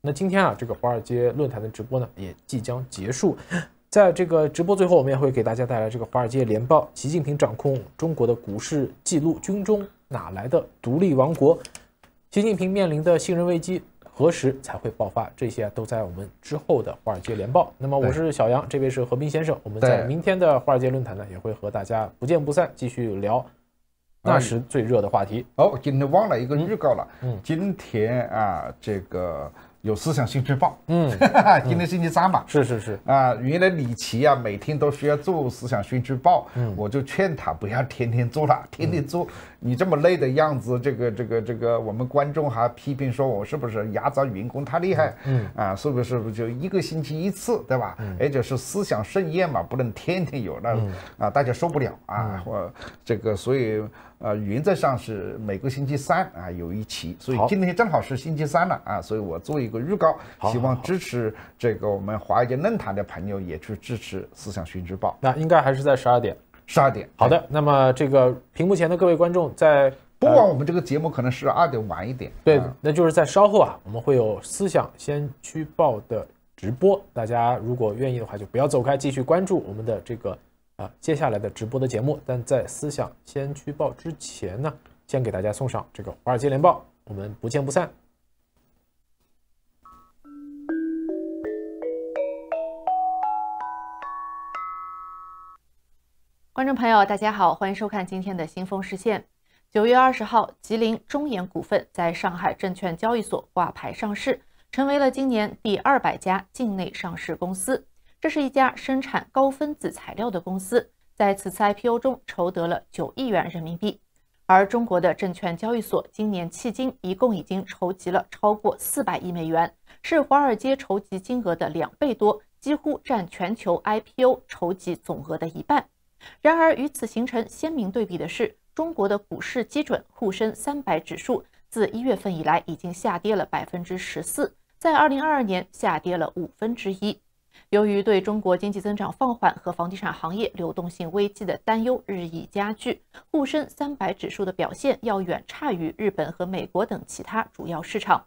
那今天啊，这个华尔街论坛的直播呢也即将结束。在这个直播最后，我们也会给大家带来这个华尔街联报：习近平掌控中国的股市记录，军中哪来的独立王国？习近平面临的信任危机何时才会爆发？这些都在我们之后的华尔街联报。那么我是小杨，这位是何斌先生。我们在明天的华尔街论坛呢，也会和大家不见不散，继续聊那时最热的话题。今天忘了一个预告了。今天啊，这个有思想新知报。今天星期三嘛。是啊，原来李琦啊，每天都需要做思想新知报。我就劝他不要天天做了，天天做，你这么累的样子，这个，我们观众还批评说我是不是压榨员工太厉害？是不是就一个星期一次，对吧？而且是思想盛宴嘛，不能天天有，那大家受不了啊。所以原则上是每个星期三啊有一期，所以今天正好是星期三了啊，所以我做一个预告，希望支持这个我们华尔街论坛的朋友也去支持思想新知报。那应该还是在12点。好的，那么这个屏幕前的各位观众在播完我们这个节目可能12点晚一点。对，那就是在稍后啊，我们会有思想先驱报的直播，大家如果愿意的话，就不要走开，继续关注我们的这个接下来的直播的节目。但在思想先驱报之前呢，先给大家送上这个华尔街联报，我们不见不散。观众朋友，大家好，欢迎收看今天的新风视线。9月20号，吉林中研股份在上海证券交易所挂牌上市，成为了今年第200家境内上市公司。这是一家生产高分子材料的公司，在此次 IPO 中筹得了9亿元人民币。而中国的证券交易所今年迄今一共已经筹集了超过400亿美元，是华尔街筹集金额的2倍多，几乎占全球 IPO 筹集总额的1半。然而，与此形成鲜明对比的是，中国的股市基准沪深300指数自1月份以来已经下跌了14%，在2022年下跌了1/5。由于对中国经济增长放缓和房地产行业流动性危机的担忧日益加剧，沪深300指数的表现要远差于日本和美国等其他主要市场。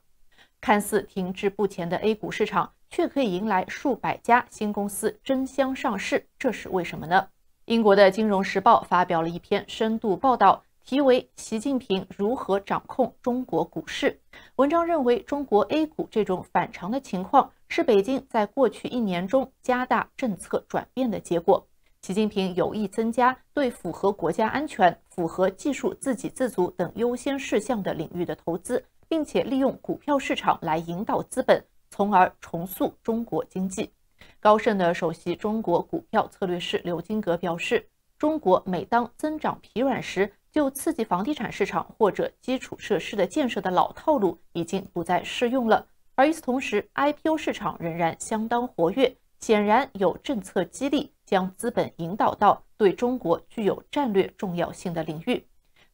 看似停滞不前的 A 股市场，却可以迎来数百家新公司争相上市，这是为什么呢？英国的《金融时报》发表了一篇深度报道，题为《习近平如何掌控中国股市》。文章认为，中国 A 股这种反常的情况是北京在过去1年中加大政策转变的结果。习近平有意增加对符合国家安全、符合技术自给自足等优先事项的领域的投资，并且利用股票市场来引导资本，从而重塑中国经济。高盛的首席中国股票策略师刘金阁表示，中国每当增长疲软时，就刺激房地产市场或者基础设施的建设的老套路已经不再适用了。而与此同时 ，IPO 市场仍然相当活跃，显然有政策激励将资本引导到对中国具有战略重要性的领域。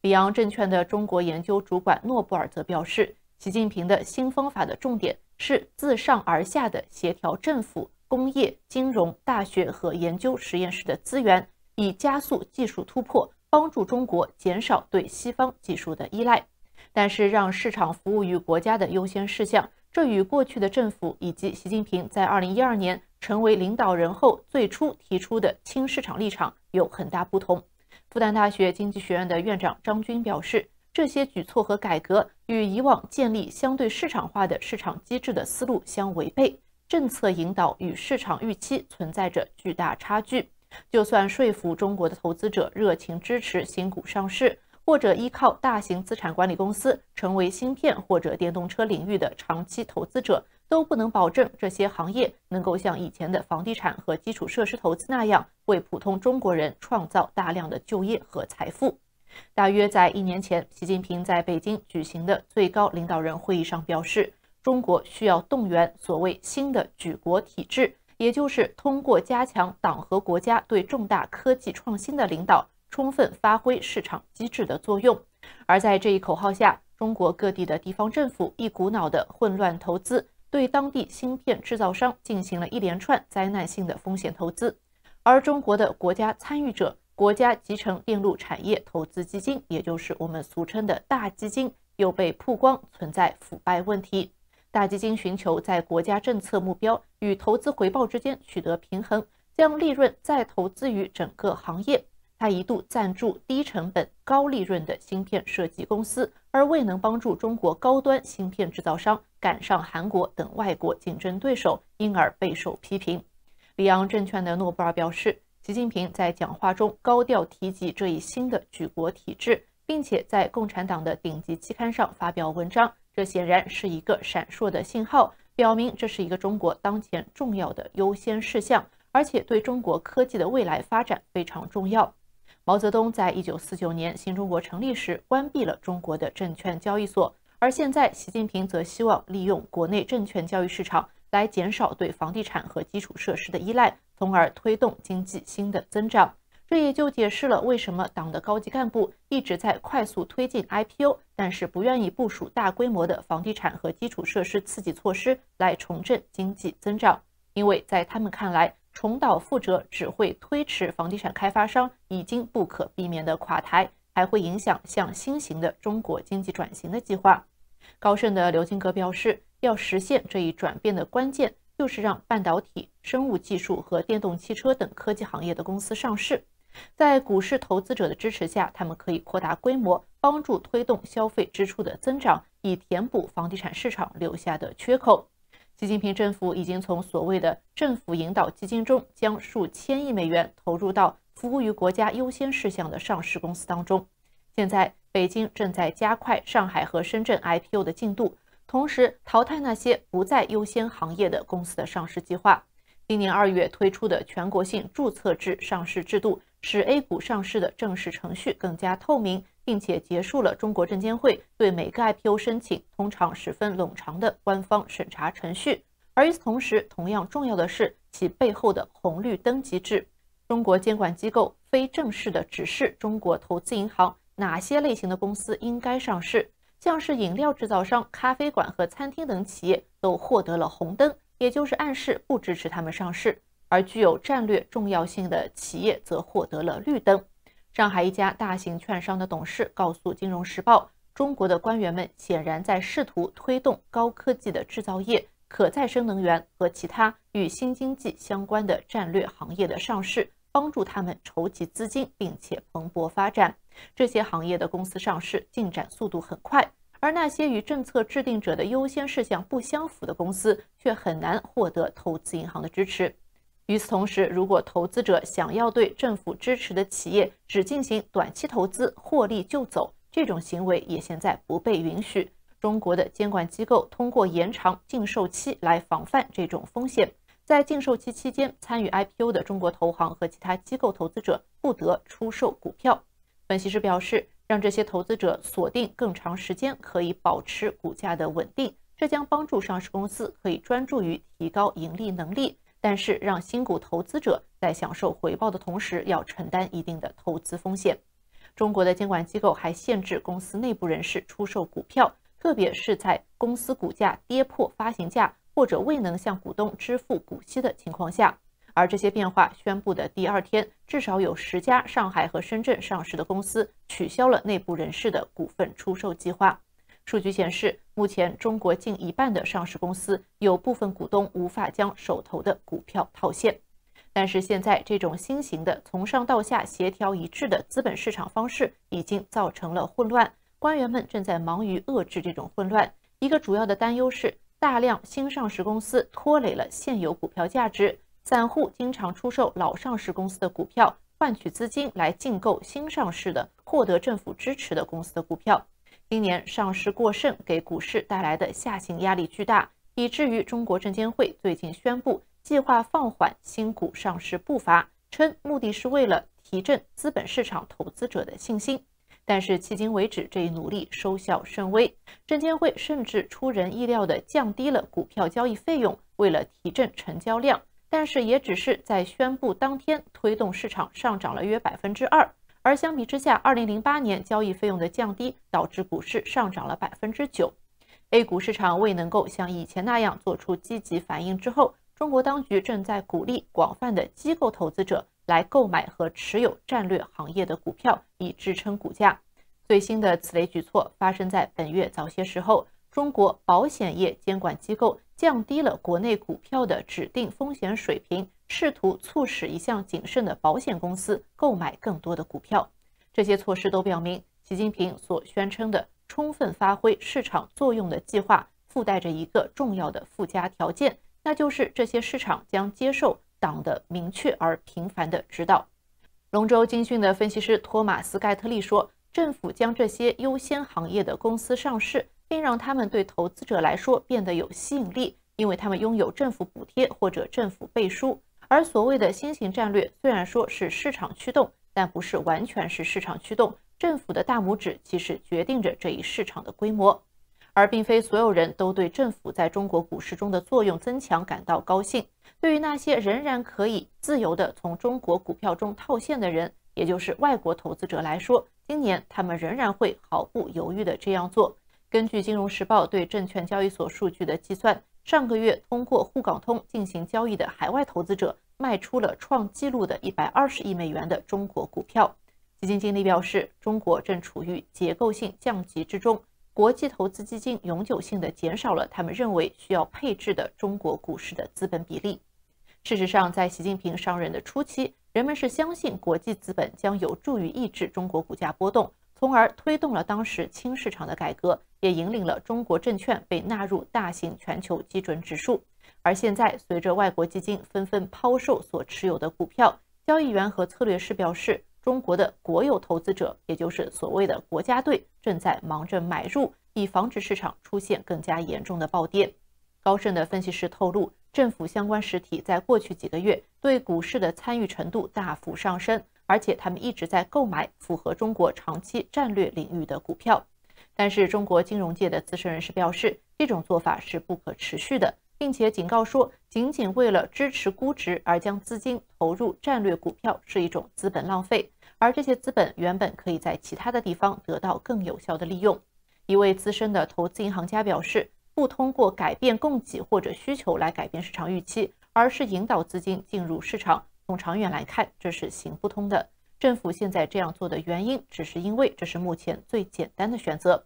里昂证券的中国研究主管诺布尔则表示，习近平的新方法的重点是自上而下的协调政府、工业、金融、大学和研究实验室的资源，以加速技术突破，帮助中国减少对西方技术的依赖。但是，让市场服务于国家的优先事项，这与过去的政府以及习近平在2012年成为领导人后最初提出的亲市场立场有很大不同。复旦大学经济学院的院长张军表示，这些举措和改革与以往建立相对市场化的市场机制的思路相违背。政策引导与市场预期存在着巨大差距，就算说服中国的投资者热情支持新股上市，或者依靠大型资产管理公司成为芯片或者电动车领域的长期投资者，都不能保证这些行业能够像以前的房地产和基础设施投资那样，为普通中国人创造大量的就业和财富。大约在1年前，习近平在北京举行的最高领导人会议上表示，中国需要动员所谓新的举国体制，也就是通过加强党和国家对重大科技创新的领导，充分发挥市场机制的作用。而在这一口号下，中国各地的地方政府一股脑的混乱投资，对当地芯片制造商进行了一连串灾难性的风险投资。而中国的国家参与者国家集成电路产业投资基金，也就是我们俗称的大基金，又被曝光存在腐败问题。大基金寻求在国家政策目标与投资回报之间取得平衡，将利润再投资于整个行业。他一度赞助低成本、高利润的芯片设计公司，而未能帮助中国高端芯片制造商赶上韩国等外国竞争对手，因而备受批评。里昂证券的诺布尔表示，习近平在讲话中高调提及这一新的举国体制，并且在共产党的顶级期刊上发表文章，这显然是一个闪烁的信号，表明这是一个中国当前重要的优先事项，而且对中国科技的未来发展非常重要。毛泽东在1949年新中国成立时关闭了中国的证券交易所，而现在习近平则希望利用国内证券交易市场来减少对房地产和基础设施的依赖，从而推动经济新的增长。这也就解释了为什么党的高级干部一直在快速推进 IPO， 但是不愿意部署大规模的房地产和基础设施刺激措施来重振经济增长。因为在他们看来，重蹈覆辙只会推迟房地产开发商已经不可避免的垮台，还会影响向新型的中国经济转型的计划。高盛的刘金阁表示，要实现这一转变的关键就是让半导体、生物技术和电动汽车等科技行业的公司上市。在股市投资者的支持下，他们可以扩大规模，帮助推动消费支出的增长，以填补房地产市场留下的缺口。习近平政府已经从所谓的政府引导基金中将数千亿美元投入到服务于国家优先事项的上市公司当中。现在，北京正在加快上海和深圳 IPO 的进度，同时淘汰那些不在优先行业的公司的上市计划。今年2月推出的全国性注册制上市制度，使 A 股上市的正式程序更加透明，并且结束了中国证监会对每个 IPO 申请通常十分冗长的官方审查程序。而与此同时，同样重要的是其背后的红绿灯机制。中国监管机构非正式的指示中国投资银行哪些类型的公司应该上市，像是饮料制造商、咖啡馆和餐厅等企业都获得了红灯，也就是暗示不支持他们上市，而具有战略重要性的企业则获得了绿灯。上海一家大型券商的董事告诉《金融时报》，中国的官员们显然在试图推动高科技的制造业、可再生能源和其他与新经济相关的战略行业的上市，帮助他们筹集资金并且蓬勃发展。这些行业的公司上市进展速度很快，而那些与政策制定者的优先事项不相符的公司却很难获得投资银行的支持。与此同时，如果投资者想要对政府支持的企业只进行短期投资，获利就走，这种行为也现在不被允许。中国的监管机构通过延长禁售期来防范这种风险。在禁售期期间，参与 IPO 的中国投行和其他机构投资者不得出售股票。分析师表示，让这些投资者锁定更长时间可以保持股价的稳定，这将帮助上市公司可以专注于提高盈利能力。但是，让新股投资者在享受回报的同时，要承担一定的投资风险。中国的监管机构还限制公司内部人士出售股票，特别是在公司股价跌破发行价或者未能向股东支付股息的情况下。而这些变化宣布的第2天，至少有10家上海和深圳上市的公司取消了内部人士的股份出售计划。数据显示，目前中国近一半的上市公司有部分股东无法将手头的股票套现。但是现在这种新型的从上到下协调一致的资本市场方式已经造成了混乱，官员们正在忙于遏制这种混乱。一个主要的担忧是，大量新上市公司拖累了现有股票价值，散户经常出售老上市公司的股票，换取资金来竞购新上市的、获得政府支持的公司的股票。今年上市过剩给股市带来的下行压力巨大，以至于中国证监会最近宣布计划放缓新股上市步伐，称目的是为了提振资本市场投资者的信心。但是迄今为止，这一努力收效甚微。证监会甚至出人意料地降低了股票交易费用，为了提振成交量，但是也只是在宣布当天推动市场上涨了约2%。而相比之下，2008年交易费用的降低导致股市上涨了9%。A 股市场未能够像以前那样做出积极反应之后，中国当局正在鼓励广泛的机构投资者来购买和持有战略行业的股票，以支撑股价。最新的此类举措发生在本月早些时候，中国保险业监管机构降低了国内股票的指定风险水平，试图促使一向谨慎的保险公司购买更多的股票。这些措施都表明，习近平所宣称的充分发挥市场作用的计划附带着一个重要的附加条件，那就是这些市场将接受党的明确而频繁的指导。龙州金讯的分析师托马斯·盖特利说，政府将这些优先行业的公司上市，并让他们对投资者来说变得有吸引力，因为他们拥有政府补贴或者政府背书。而所谓的新型战略虽然说是市场驱动，但不是完全是市场驱动，政府的大拇指其实决定着这一市场的规模。而并非所有人都对政府在中国股市中的作用增强感到高兴。对于那些仍然可以自由地从中国股票中套现的人，也就是外国投资者来说，今年他们仍然会毫不犹豫地这样做。根据《金融时报》对证券交易所数据的计算，上个月通过沪港通进行交易的海外投资者卖出了创纪录的120亿美元的中国股票。基金经理表示，中国正处于结构性降级之中，国际投资基金永久性地减少了他们认为需要配置的中国股市的资本比例。事实上，在习近平上任的初期，人们是相信国际资本将有助于抑制中国股价波动，从而推动了当时轻市场的改革，也引领了中国证券被纳入大型全球基准指数。而现在，随着外国基金纷纷抛售所持有的股票，交易员和策略师表示，中国的国有投资者，也就是所谓的国家队，正在忙着买入，以防止市场出现更加严重的暴跌。高盛的分析师透露，政府相关实体在过去几个月对股市的参与程度大幅上升，而且他们一直在购买符合中国长期战略领域的股票。但是中国金融界的资深人士表示，这种做法是不可持续的，并且警告说，仅仅为了支持估值而将资金投入战略股票是一种资本浪费，而这些资本原本可以在其他的地方得到更有效的利用。一位资深的投资银行家表示，不通过改变供给或者需求来改变市场预期，而是引导资金进入市场，从长远来看，这是行不通的。政府现在这样做的原因，只是因为这是目前最简单的选择。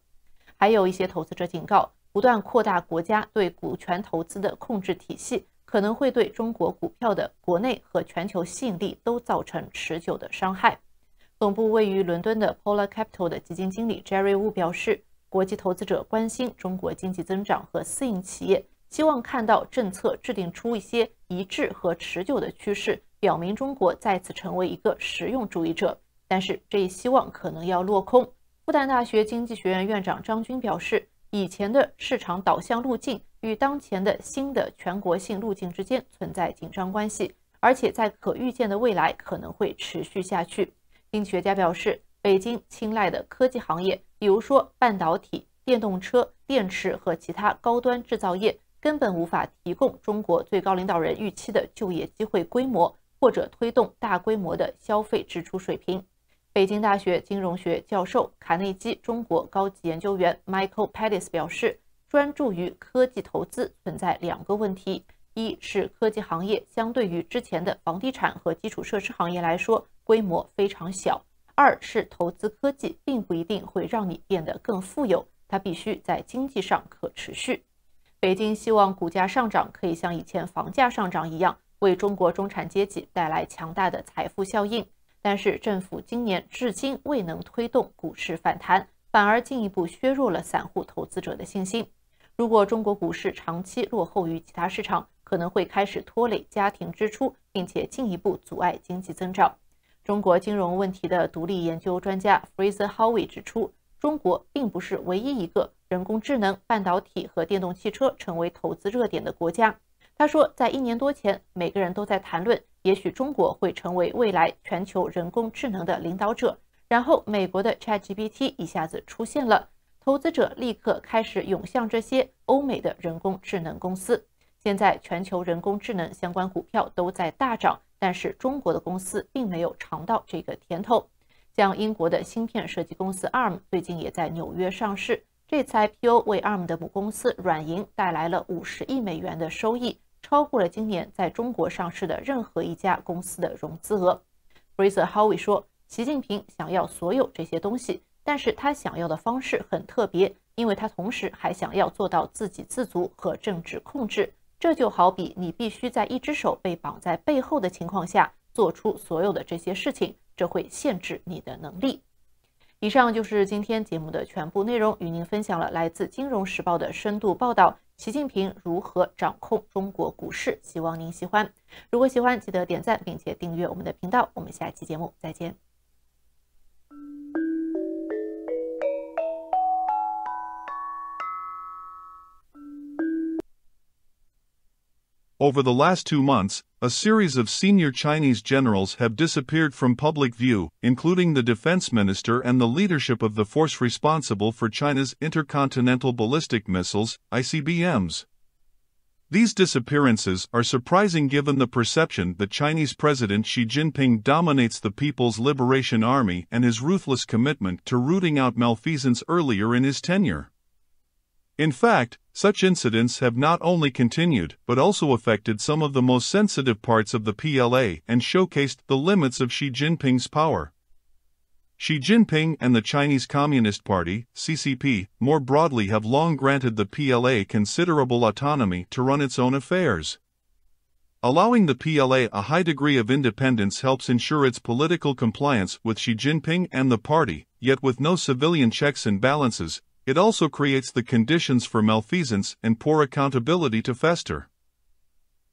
还有一些投资者警告，不断扩大国家对股权投资的控制体系，可能会对中国股票的国内和全球吸引力都造成持久的伤害。总部位于伦敦的 Polar Capital 的基金经理 Jerry Wu 表示，国际投资者关心中国经济增长和私营企业，希望看到政策制定出一些一致和持久的趋势，表明中国再次成为一个实用主义者。但是这一希望可能要落空。复旦大学经济学院院长张军表示，以前的市场导向路径与当前的新的全国性路径之间存在紧张关系，而且在可预见的未来可能会持续下去。经济学家表示，北京青睐的科技行业，比如说半导体、电动车、电池和其他高端制造业，根本无法提供中国最高领导人预期的就业机会规模，或者推动大规模的消费支出水平。北京大学金融学教授、卡内基中国高级研究员 Michael Pettis 表示，专注于科技投资存在两个问题：一是科技行业相对于之前的房地产和基础设施行业来说，规模非常小；二是投资科技并不一定会让你变得更富有，它必须在经济上可持续。北京希望股价上涨可以像以前房价上涨一样，为中国中产阶级带来强大的财富效应。但是政府今年至今未能推动股市反弹，反而进一步削弱了散户投资者的信心。如果中国股市长期落后于其他市场，可能会开始拖累家庭支出，并且进一步阻碍经济增长。中国金融问题的独立研究专家 Fraser Howey 指出，中国并不是唯一一个人工智能、半导体和电动汽车成为投资热点的国家。他说，在1年多前，每个人都在谈论，也许中国会成为未来全球人工智能的领导者。然后，美国的 ChatGPT 一下子出现了，投资者立刻开始涌向这些欧美的人工智能公司。现在，全球人工智能相关股票都在大涨，但是中国的公司并没有尝到这个甜头。像英国的芯片设计公司 ARM 最近也在纽约上市，这次 IPO 为 ARM 的母公司软银带来了50亿美元的收益，超过了今年在中国上市的任何一家公司的融资额。Fraser Howey 说，习近平想要所有这些东西，但是他想要的方式很特别，因为他同时还想要做到自给自足和政治控制。这就好比你必须在一只手被绑在背后的情况下做出所有的这些事情，这会限制你的能力。以上就是今天节目的全部内容，与您分享了来自《金融时报》的深度报道，习近平如何掌控中国股市，希望您喜欢。如果喜欢，记得点赞并且订阅我们的频道，我们下期节目再见。Over the last 2 months, a series of senior Chinese generals have disappeared from public view, including the defense minister and the leadership of the force responsible for China's intercontinental ballistic missiles, ICBMs. These disappearances are surprising given the perception that Chinese President Xi Jinping dominates the People's Liberation Army and his ruthless commitment to rooting out malfeasance earlier in his tenure. In fact, such incidents have not only continued but also affected some of the most sensitive parts of the PLA and showcased the limits of Xi Jinping's power. Xi Jinping and the Chinese Communist Party, CCP, more broadly have long granted the PLA considerable autonomy to run its own affairs. Allowing the PLA a high degree of independence helps ensure its political compliance with Xi Jinping and the party, yet with no civilian checks and balances, it also creates the conditions for malfeasance and poor accountability to fester.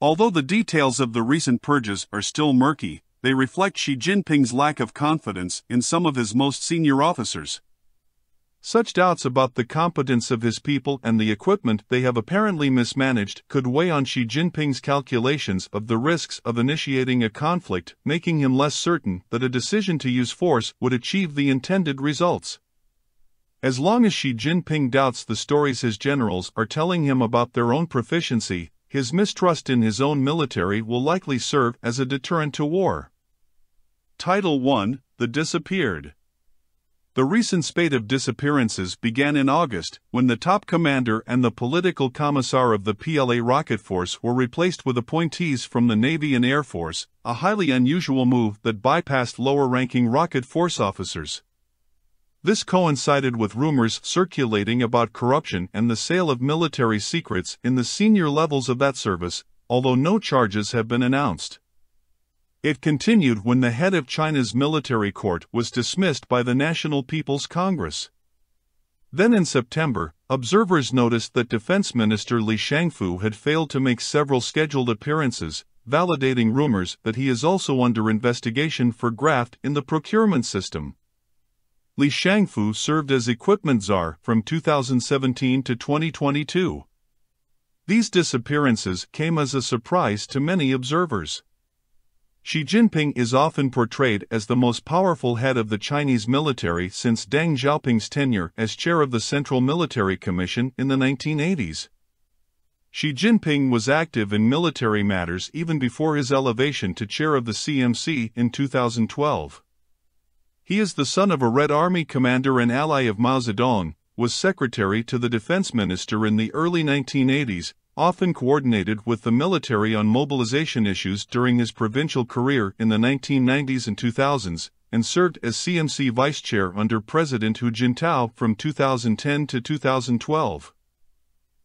Although the details of the recent purges are still murky, they reflect Xi Jinping's lack of confidence in some of his most senior officers. Such doubts about the competence of his people and the equipment they have apparently mismanaged could weigh on Xi Jinping's calculations of the risks of initiating a conflict, making him less certain that a decision to use force would achieve the intended results. As long as Xi Jinping doubts the stories his generals are telling him about their own proficiency, his mistrust in his own military will likely serve as a deterrent to war. Title 1: The Disappeared. The recent spate of disappearances began in August, when the top commander and the political commissar of the PLA rocket force were replaced with appointees from the Navy and Air Force, a highly unusual move that bypassed lower-ranking rocket force officers. This coincided with rumors circulating about corruption and the sale of military secrets in the senior levels of that service, although no charges have been announced. It continued when the head of China's military court was dismissed by the National People's Congress. Then in September, observers noticed that Defense Minister Li Shangfu had failed to make several scheduled appearances, validating rumors that he is also under investigation for graft in the procurement system. Li Shangfu served as equipment czar from 2017 to 2022. These disappearances came as a surprise to many observers. Xi Jinping is often portrayed as the most powerful head of the Chinese military since Deng Xiaoping's tenure as chair of the Central Military Commission in the 1980s. Xi Jinping was active in military matters even before his elevation to chair of the CMC in 2012. He is the son of a Red Army commander and ally of Mao Zedong, was secretary to the defense minister in the early 1980s, often coordinated with the military on mobilization issues during his provincial career in the 1990s and 2000s, and served as CMC vice chair under President Hu Jintao from 2010 to 2012.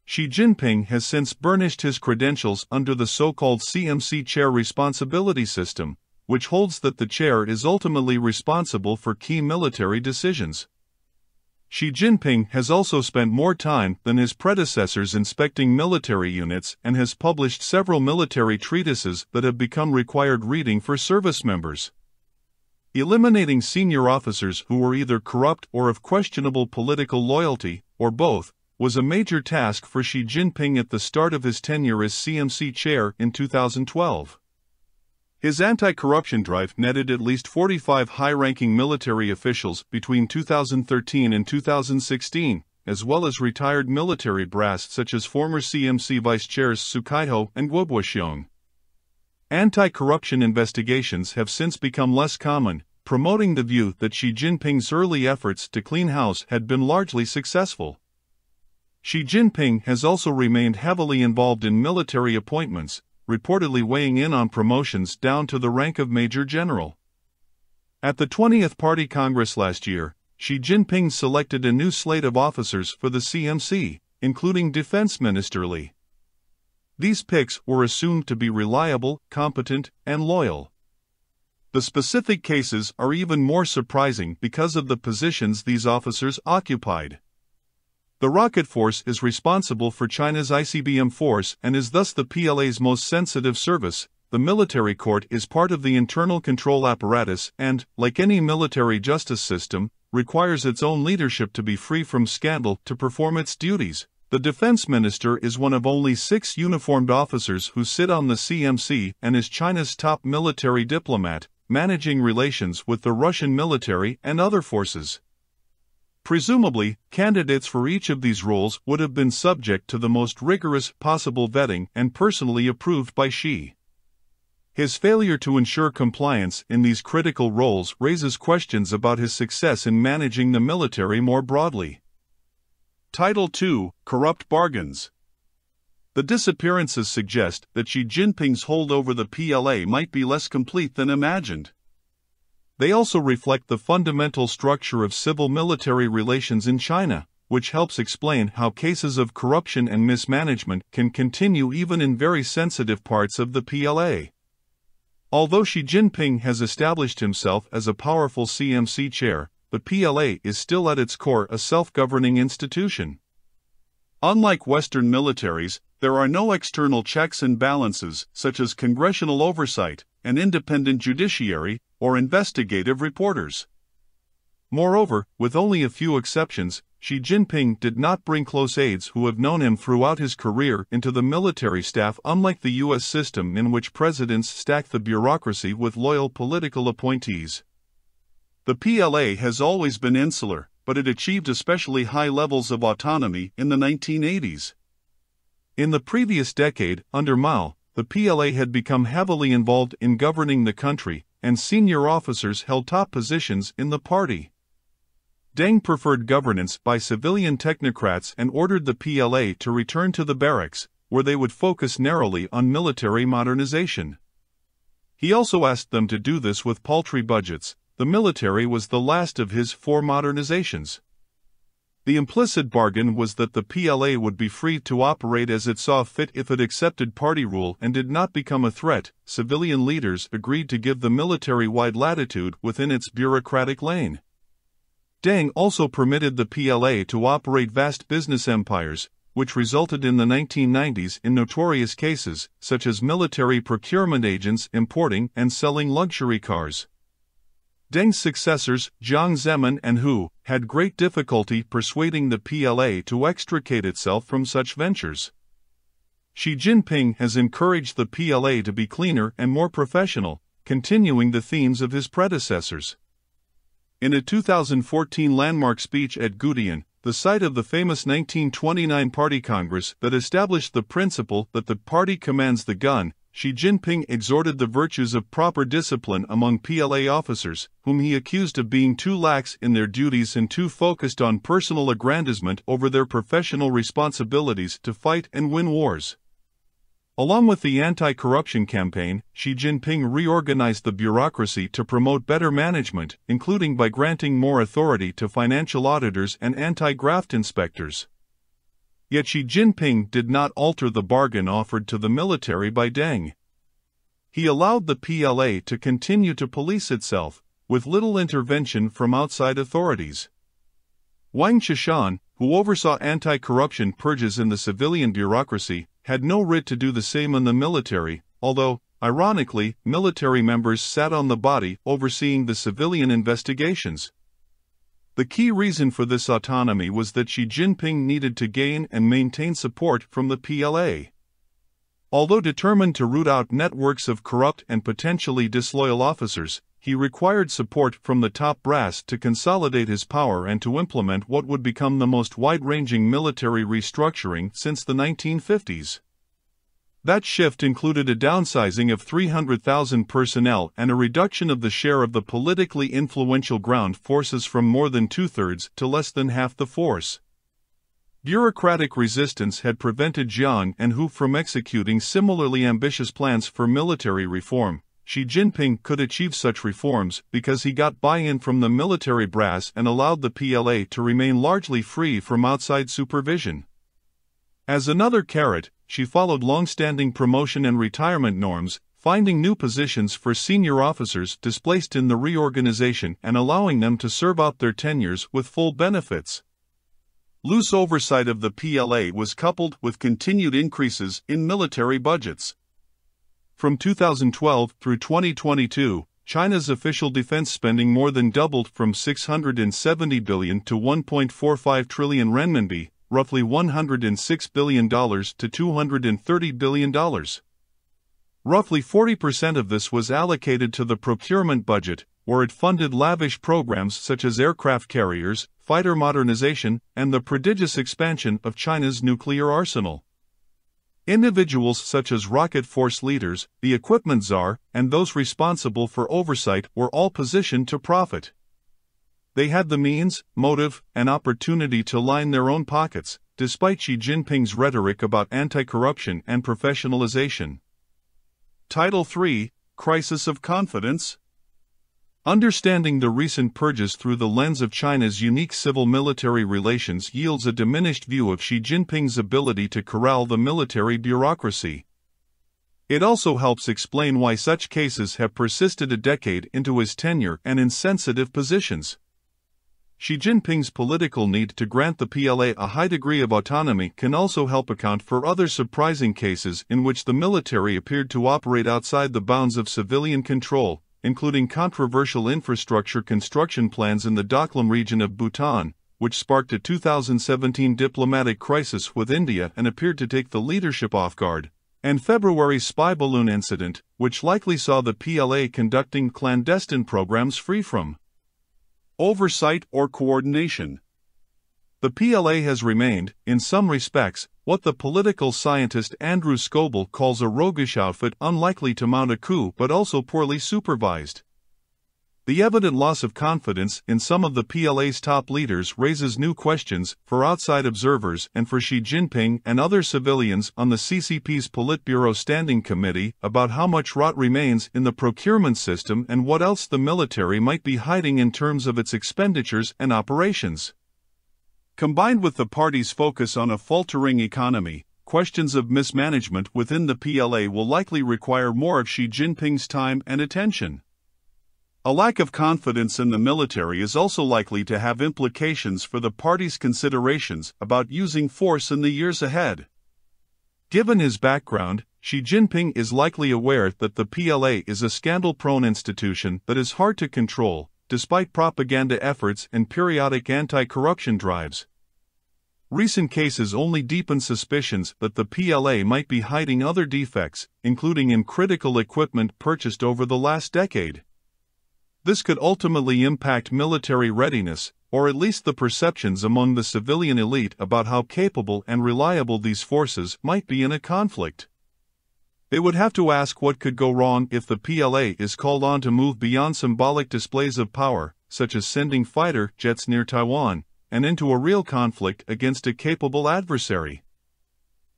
Xi Jinping has since burnished his credentials under the so-called CMC chair responsibility system, which holds that the chair is ultimately responsible for key military decisions. Xi Jinping has also spent more time than his predecessors inspecting military units and has published several military treatises that have become required reading for service members. Eliminating senior officers who were either corrupt or of questionable political loyalty, or both, was a major task for Xi Jinping at the start of his tenure as CMC chair in 2012. His anti-corruption drive netted at least 45 high-ranking military officials between 2013 and 2016, as well as retired military brass such as former CMC vice chairs Su Kaiho and Guo Boxiong. Anti-corruption investigations have since become less common, promoting the view that Xi Jinping's early efforts to clean house had been largely successful. Xi Jinping has also remained heavily involved in military appointments, reportedly weighing in on promotions down to the rank of Major General. At the 20th Party Congress last year, Xi Jinping selected a new slate of officers for the CMC, including Defense Minister Li. These picks were assumed to be reliable, competent, and loyal. The specific cases are even more surprising because of the positions these officers occupied. The Rocket Force is responsible for China's ICBM force and is thus the PLA's most sensitive service. The military court is part of the internal control apparatus and, like any military justice system, requires its own leadership to be free from scandal to perform its duties. The defense minister is one of only 6 uniformed officers who sit on the CMC and is China's top military diplomat, managing relations with the Russian military and other forces. Presumably, candidates for each of these roles would have been subject to the most rigorous possible vetting and personally approved by Xi. His failure to ensure compliance in these critical roles raises questions about his success in managing the military more broadly. Title II: Corrupt Bargains. The disappearances suggest that Xi Jinping's hold over the PLA might be less complete than imagined. They also reflect the fundamental structure of civil-military relations in China, which helps explain how cases of corruption and mismanagement can continue even in very sensitive parts of the PLA. Although Xi Jinping has established himself as a powerful CMC chair, the PLA is still at its core a self-governing institution. Unlike Western militaries, there are no external checks and balances such as congressional oversight, an independent judiciary, or investigative reporters. Moreover, with only a few exceptions, Xi Jinping did not bring close aides who have known him throughout his career into the military staff, unlike the U.S. system in which presidents stack the bureaucracy with loyal political appointees. The PLA has always been insular, but it achieved especially high levels of autonomy in the 1980s. In the previous decade, under Mao, the PLA had become heavily involved in governing the country, and senior officers held top positions in the party. Deng preferred governance by civilian technocrats and ordered the PLA to return to the barracks, where they would focus narrowly on military modernization. He also asked them to do this with paltry budgets. The military was the last of his 4 modernizations. The implicit bargain was that the PLA would be free to operate as it saw fit if it accepted party rule and did not become a threat. Civilian leaders agreed to give the military wide latitude within its bureaucratic lane. Deng also permitted the PLA to operate vast business empires, which resulted in the 1990s in notorious cases, such as military procurement agents importing and selling luxury cars. Deng's successors, Jiang Zemin and Hu, had great difficulty persuading the PLA to extricate itself from such ventures. Xi Jinping has encouraged the PLA to be cleaner and more professional, continuing the themes of his predecessors. In a 2014 landmark speech at Gutian, the site of the famous 1929 Party Congress that established the principle that the party commands the gun, Xi Jinping exhorted the virtues of proper discipline among PLA officers, whom he accused of being too lax in their duties and too focused on personal aggrandizement over their professional responsibilities to fight and win wars. Along with the anti-corruption campaign, Xi Jinping reorganized the bureaucracy to promote better management, including by granting more authority to financial auditors and anti-graft inspectors. Yet Xi Jinping did not alter the bargain offered to the military by Deng. He allowed the PLA to continue to police itself, with little intervention from outside authorities. Wang Qishan, who oversaw anti-corruption purges in the civilian bureaucracy, had no writ to do the same in the military, although, ironically, military members sat on the body overseeing the civilian investigations. The key reason for this autonomy was that Xi Jinping needed to gain and maintain support from the PLA. Although determined to root out networks of corrupt and potentially disloyal officers, he required support from the top brass to consolidate his power and to implement what would become the most wide-ranging military restructuring since the 1950s. That shift included a downsizing of 300,000 personnel and a reduction of the share of the politically influential ground forces from more than 2/3 to less than half the force. Bureaucratic resistance had prevented Jiang and Hu from executing similarly ambitious plans for military reform, Xi Jinping could achieve such reforms because he got buy-in from the military brass and allowed the PLA to remain largely free from outside supervision. As another carrot, she followed long-standing promotion and retirement norms, finding new positions for senior officers displaced in the reorganization and allowing them to serve out their tenures with full benefits. Loose oversight of the PLA was coupled with continued increases in military budgets. From 2012 through 2022, China's official defense spending more than doubled from 670 billion to 1.45 trillion renminbi, roughly $106 billion to $230 billion. Roughly 40% of this was allocated to the procurement budget, where it funded lavish programs such as aircraft carriers, fighter modernization, and the prodigious expansion of China's nuclear arsenal. Individuals such as rocket force leaders, the equipment czar, and those responsible for oversight were all positioned to profit. They had the means, motive, and opportunity to line their own pockets, despite Xi Jinping's rhetoric about anti-corruption and professionalization. Title 3: Crisis of Confidence. Understanding the recent purges through the lens of China's unique civil-military relations yields a diminished view of Xi Jinping's ability to corral the military bureaucracy. It also helps explain why such cases have persisted a decade into his tenure and in sensitive positions. Xi Jinping's political need to grant the PLA a high degree of autonomy can also help account for other surprising cases in which the military appeared to operate outside the bounds of civilian control, including controversial infrastructure construction plans in the Doklam region of Bhutan, which sparked a 2017 diplomatic crisis with India and appeared to take the leadership off guard, and February's spy balloon incident, which likely saw the PLA conducting clandestine programs free from oversight or coordination. The PLA has remained, in some respects, what the political scientist Andrew Scoble calls a roguish outfit unlikely to mount a coup but also poorly supervised. The evident loss of confidence in some of the PLA's top leaders raises new questions for outside observers and for Xi Jinping and other civilians on the CCP's Politburo Standing Committee about how much rot remains in the procurement system and what else the military might be hiding in terms of its expenditures and operations. Combined with the party's focus on a faltering economy, questions of mismanagement within the PLA will likely require more of Xi Jinping's time and attention. A lack of confidence in the military is also likely to have implications for the party's considerations about using force in the years ahead. Given his background, Xi Jinping is likely aware that the PLA is a scandal-prone institution that is hard to control, despite propaganda efforts and periodic anti-corruption drives. Recent cases only deepen suspicions that the PLA might be hiding other defects, including in critical equipment purchased over the last decade. This could ultimately impact military readiness, or at least the perceptions among the civilian elite about how capable and reliable these forces might be in a conflict. They would have to ask what could go wrong if the PLA is called on to move beyond symbolic displays of power, such as sending fighter jets near Taiwan, and into a real conflict against a capable adversary.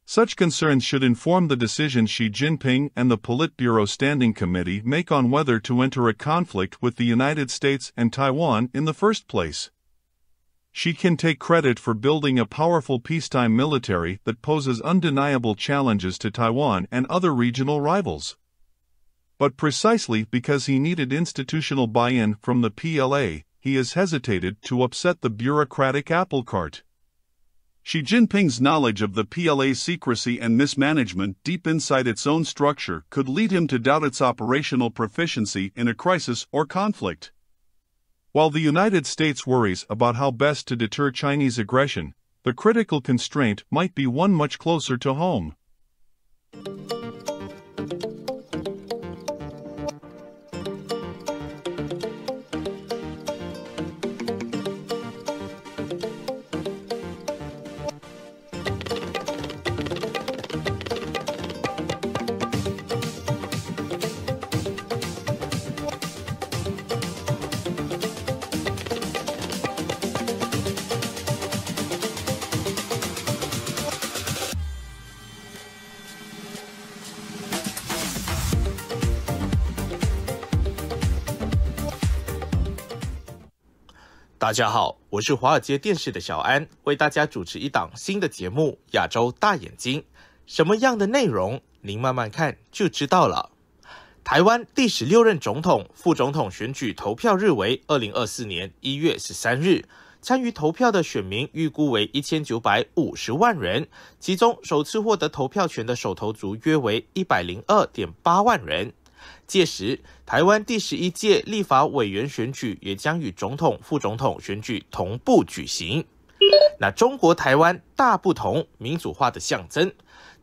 Such concerns should inform the decision Xi Jinping and the Politburo Standing Committee make on whether to enter a conflict with the United States and Taiwan in the first place. Xi can take credit for building a powerful peacetime military that poses undeniable challenges to Taiwan and other regional rivals. But precisely because he needed institutional buy-in from the PLA, he has hesitated to upset the bureaucratic apple cart. Xi Jinping's knowledge of the PLA's secrecy and mismanagement deep inside its own structure could lead him to doubt its operational proficiency in a crisis or conflict. While the United States worries about how best to deter Chinese aggression, the critical constraint might be one much closer to home. 大家好，我是华尔街电视的小安，为大家主持一档新的节目《亚洲大眼睛》。什么样的内容，您慢慢看就知道了。台湾第16任总统、副总统选举投票日为2024年1月13日，参与投票的选民预估为1950万人，其中首次获得投票权的首投族约为102.8万人。届时，台湾第11届立法委员选举也将与总统、副总统选举同步举行。那中国台湾大不同，民主化的象征。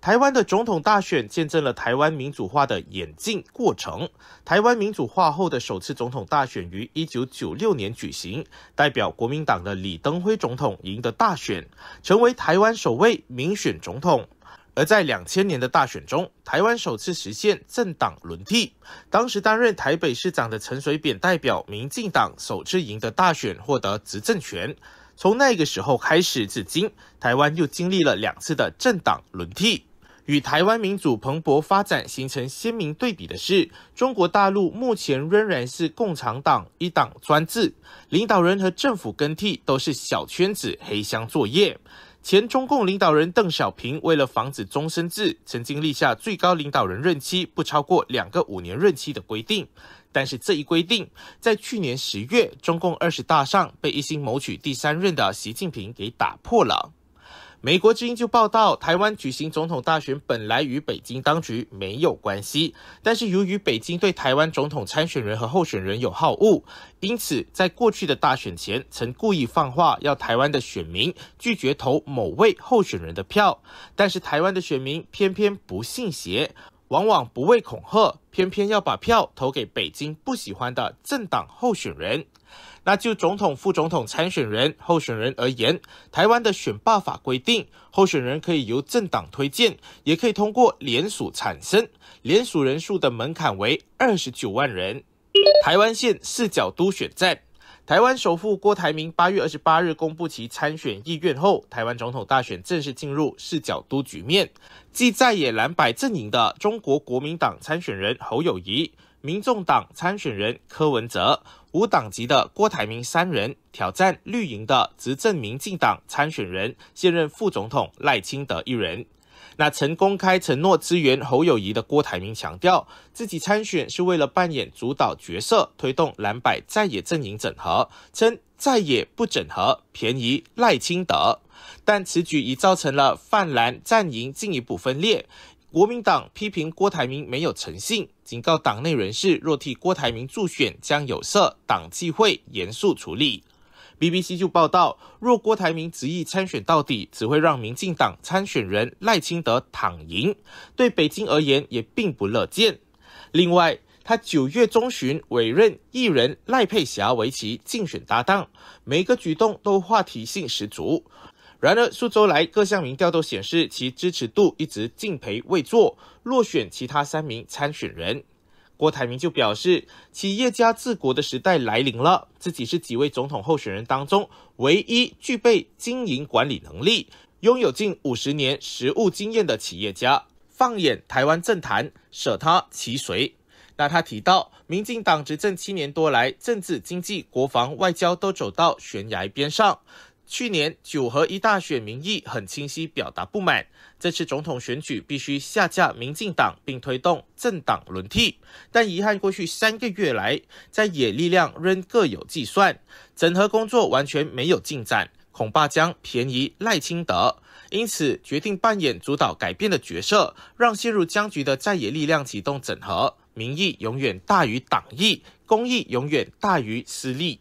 台湾的总统大选见证了台湾民主化的演进过程。台湾民主化后的首次总统大选于1996年举行，代表国民党的李登辉总统赢得大选，成为台湾首位民选总统。而在2000年的大选中，台湾首次实现政党轮替。当时担任台北市长的陈水扁代表民进党首次赢得大选，获得执政权。从那个时候开始至今，台湾又经历了2次的政党轮替。与台湾民主蓬勃发展形成鲜明对比的是，中国大陆目前仍然是共产党一党专制，领导人和政府更替都是小圈子黑箱作业。前中共领导人邓小平为了防止终身制，曾经立下最高领导人任期不超过2个5年任期的规定。但是这一规定在去年10月中共20大上被一心谋取第3任的习近平给打破了。美国之音就报道，台湾举行总统大选本来与北京当局没有关系，但是由于北京对台湾总统参选人和候选人有好恶，因此在过去的大选前曾故意放话要台湾的选民拒绝投某位候选人的票，但是台湾的选民偏偏不信邪，往往不畏恐吓，偏偏要把票投给北京不喜欢的政党候选人。那就总统、副总统参选人、候选人而言，台湾的选罢法规定，候选人可以由政党推荐，也可以通过联署产生，联署人数的门槛为29万人。台湾县4角督选战。台湾首富郭台铭8月28日公布其参选意愿后，台湾总统大选正式进入4角督局面。继在野蓝白阵营的中国国民党参选人侯友宜、民众党参选人柯文哲、无党籍的郭台铭3人挑战绿营的执政民进党参选人现任副总统赖清德1人。那曾公开承诺支援侯友宜的郭台铭强调，自己参选是为了扮演主导角色，推动蓝白在野阵营整合，称在野不整合，便宜赖清德。但此举已造成了泛蓝战营进一步分裂。国民党批评郭台铭没有诚信，警告党内人士若替郭台铭助选，将有涉党纪会严肃处理。BBC 就报道，若郭台铭执意参选到底，只会让民进党参选人赖清德躺赢，对北京而言也并不乐见。另外，他9月中旬委任艺人赖佩霞为其竞选搭档，每个举动都话题性十足。然而，数周来各项民调都显示其支持度一直敬陪未坐，落选其他3名参选人。郭台铭就表示，企业家治国的时代来临了，自己是几位总统候选人当中唯一具备经营管理能力、拥有近50年实务经验的企业家。放眼台湾政坛，舍他其谁？那他提到，民进党执政7年多来，政治、经济、国防、外交都走到悬崖边上。去年9合1大选民意很清晰表达不满，这次总统选举必须下架民进党并推动政党轮替，但遗憾过去3个月来，在野力量仍各有计算，整合工作完全没有进展，恐怕将便宜赖清德，因此决定扮演主导改变的角色，让陷入僵局的在野力量启动整合，民意永远大于党意，公益永远大于私利。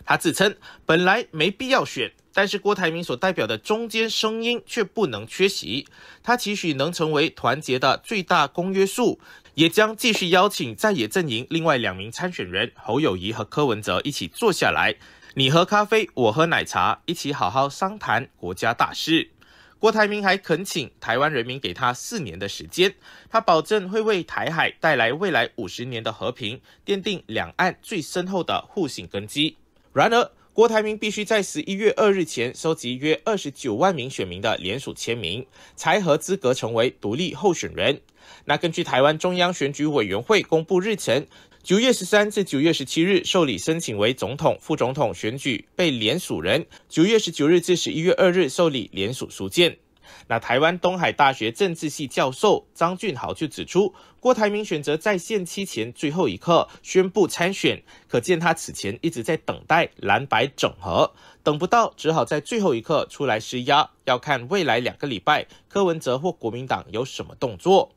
他自称本来没必要选，但是郭台铭所代表的中间声音却不能缺席。他期许能成为团结的最大公约数，也将继续邀请在野阵营另外2名参选人侯友宜和柯文哲一起坐下来，你喝咖啡，我喝奶茶，一起好好商谈国家大事。郭台铭还恳请台湾人民给他4年的时间，他保证会为台海带来未来50年的和平，奠定两岸最深厚的互信根基。然而，郭台铭必须在11月2日前收集约29万名选民的联署签名，才合资格成为独立候选人。那根据台湾中央选举委员会公布日程，9月13至9月17日受理申请为总统、副总统选举被联署人，9月19日至11月2日受理联署书件。那台湾东海大学政治系教授张俊豪就指出，郭台铭选择在限期前最后一刻宣布参选，可见他此前一直在等待蓝白整合，等不到只好在最后一刻出来施压，要看未来2个礼拜柯文哲或国民党有什么动作。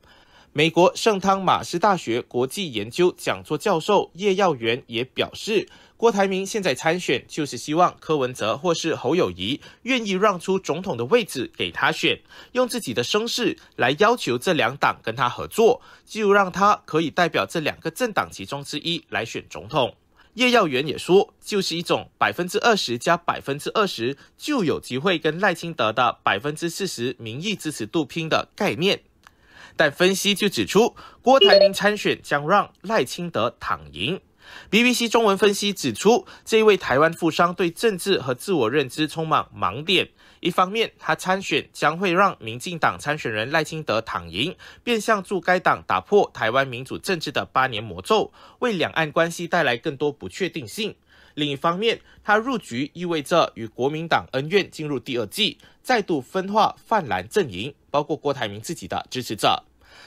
美国圣汤马斯大学国际研究讲座教授叶耀元也表示，郭台铭现在参选就是希望柯文哲或是侯友宜愿意让出总统的位置给他选，用自己的声势来要求这2党跟他合作，就让他可以代表这2个政党其中之一来选总统。叶耀元也说，就是一种20%加20%就有机会跟赖清德的40%民意支持度拼的概念。但分析就指出，郭台铭参选将让赖清德躺赢。BBC 中文分析指出，这一位台湾富商对政治和自我认知充满盲点。一方面，他参选将会让民进党参选人赖清德躺赢，变相助该党打破台湾民主政治的8年魔咒，为两岸关系带来更多不确定性。另一方面，他入局意味着与国民党恩怨进入第2季，再度分化泛蓝阵营，包括郭台铭自己的支持者。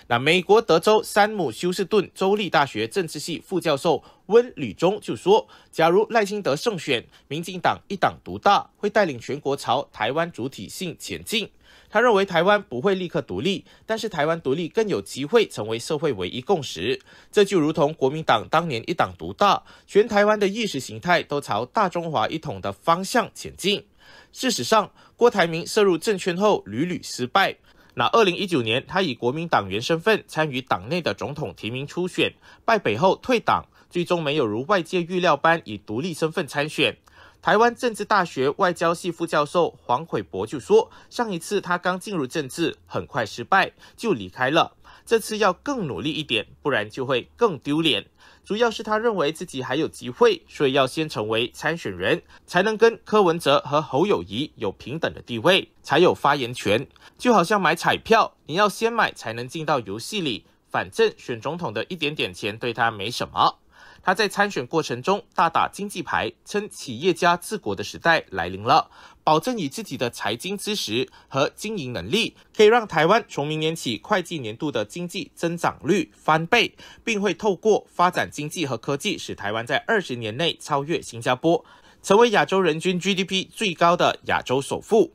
那美国德州山姆休斯顿州立大学政治系副教授温吕中就说，假如赖清德胜选，民进党一党独大，会带领全国朝台湾主体性前进。他认为台湾不会立刻独立，但是台湾独立更有机会成为社会唯一共识。这就如同国民党当年一党独大，全台湾的意识形态都朝大中华一统的方向前进。事实上，郭台铭涉入政圈后屡屡失败。那2019年，他以国民党员身份参与党内的总统提名初选，败北后退党，最终没有如外界预料般以独立身份参选。台湾政治大学外交系副教授黄魁博就说，上一次他刚进入政治，很快失败就离开了，这次要更努力一点，不然就会更丢脸。主要是他认为自己还有机会，所以要先成为参选人，才能跟柯文哲和侯友宜有平等的地位，才有发言权。就好像买彩票，你要先买才能进到游戏里，反正选总统的一点点钱对他没什么。他在参选过程中大打经济牌，称企业家治国的时代来临了，保证以自己的财经知识和经营能力，可以让台湾从明年起会计年度的经济增长率翻倍，并会透过发展经济和科技，使台湾在20年内超越新加坡，成为亚洲人均 GDP 最高的亚洲首富。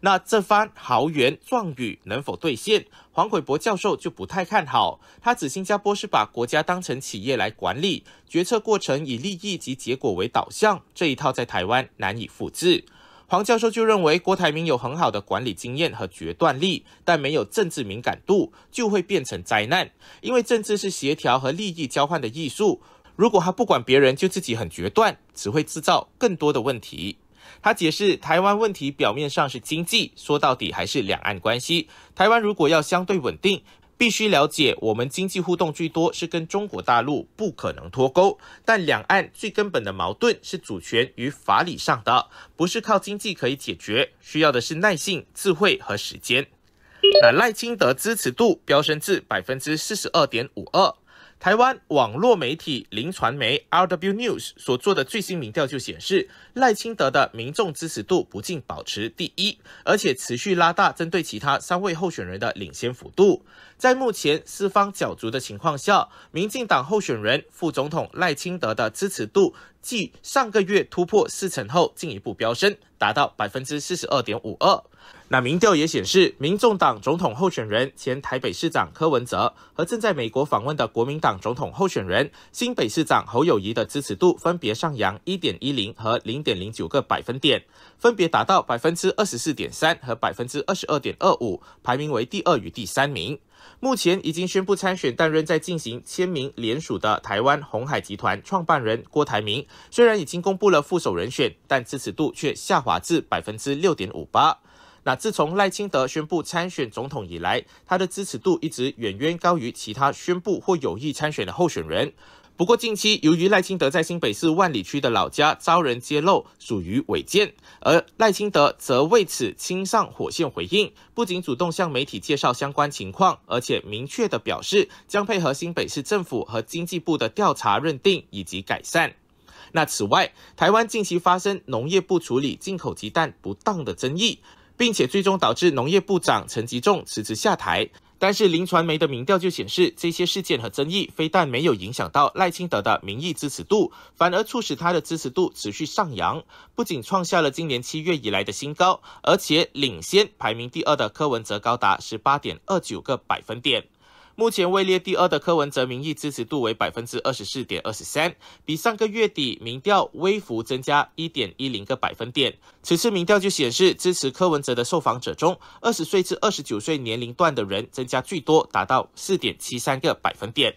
那这番豪言壮语能否兑现？黄魁博教授就不太看好。他指新加坡是把国家当成企业来管理，决策过程以利益及结果为导向，这一套在台湾难以复制。黄教授就认为，郭台铭有很好的管理经验和决断力，但没有政治敏感度，就会变成灾难。因为政治是协调和利益交换的艺术，如果他不管别人就自己很决断，只会制造更多的问题。他解释，台湾问题表面上是经济，说到底还是两岸关系。台湾如果要相对稳定，必须了解我们经济互动最多是跟中国大陆，不可能脱钩。但两岸最根本的矛盾是主权与法理上的，不是靠经济可以解决，需要的是耐性、智慧和时间。那赖清德支持度飙升至 42.52%。台湾网络媒体林传媒 RW News 所做的最新民调就显示，赖清德的民众支持度不仅保持第一，而且持续拉大针对其他3位候选人的领先幅度。在目前四方角逐的情况下，民进党候选人副总统赖清德的支持度继上个月突破40%后进一步飙升，达到 42.52%。那民调也显示，民众党总统候选人前台北市长柯文哲和正在美国访问的国民党总统候选人新北市长侯友宜的支持度分别上扬 1.10 和 0.09 个百分点，分别达到 24.3% 和 22.25%， 排名为第2与第3名。目前已经宣布参选但仍在进行签名联署的台湾鸿海集团创办人郭台铭，虽然已经公布了副手人选，但支持度却下滑至 6.58%。那自从赖清德宣布参选总统以来，他的支持度一直远远高于其他宣布或有意参选的候选人。不过近期由于赖清德在新北市万里区的老家遭人揭露属于违建，而赖清德则为此亲上火线回应，不仅主动向媒体介绍相关情况，而且明确地表示将配合新北市政府和经济部的调查认定以及改善。那此外，台湾近期发生农业部处理进口鸡蛋不当的争议，并且最终导致农业部长陈吉仲辞职下台。但是林传媒的民调就显示，这些事件和争议非但没有影响到赖清德的民意支持度，反而促使他的支持度持续上扬，不仅创下了今年7月以来的新高，而且领先排名第2的柯文哲高达 18.29 个百分点。目前位列第2的柯文哲民意支持度为 24.23%， 比上个月底民调微幅增加 1.10 个百分点。此次民调就显示，支持柯文哲的受访者中，20岁至29岁年龄段的人增加最多，达到 4.73 个百分点。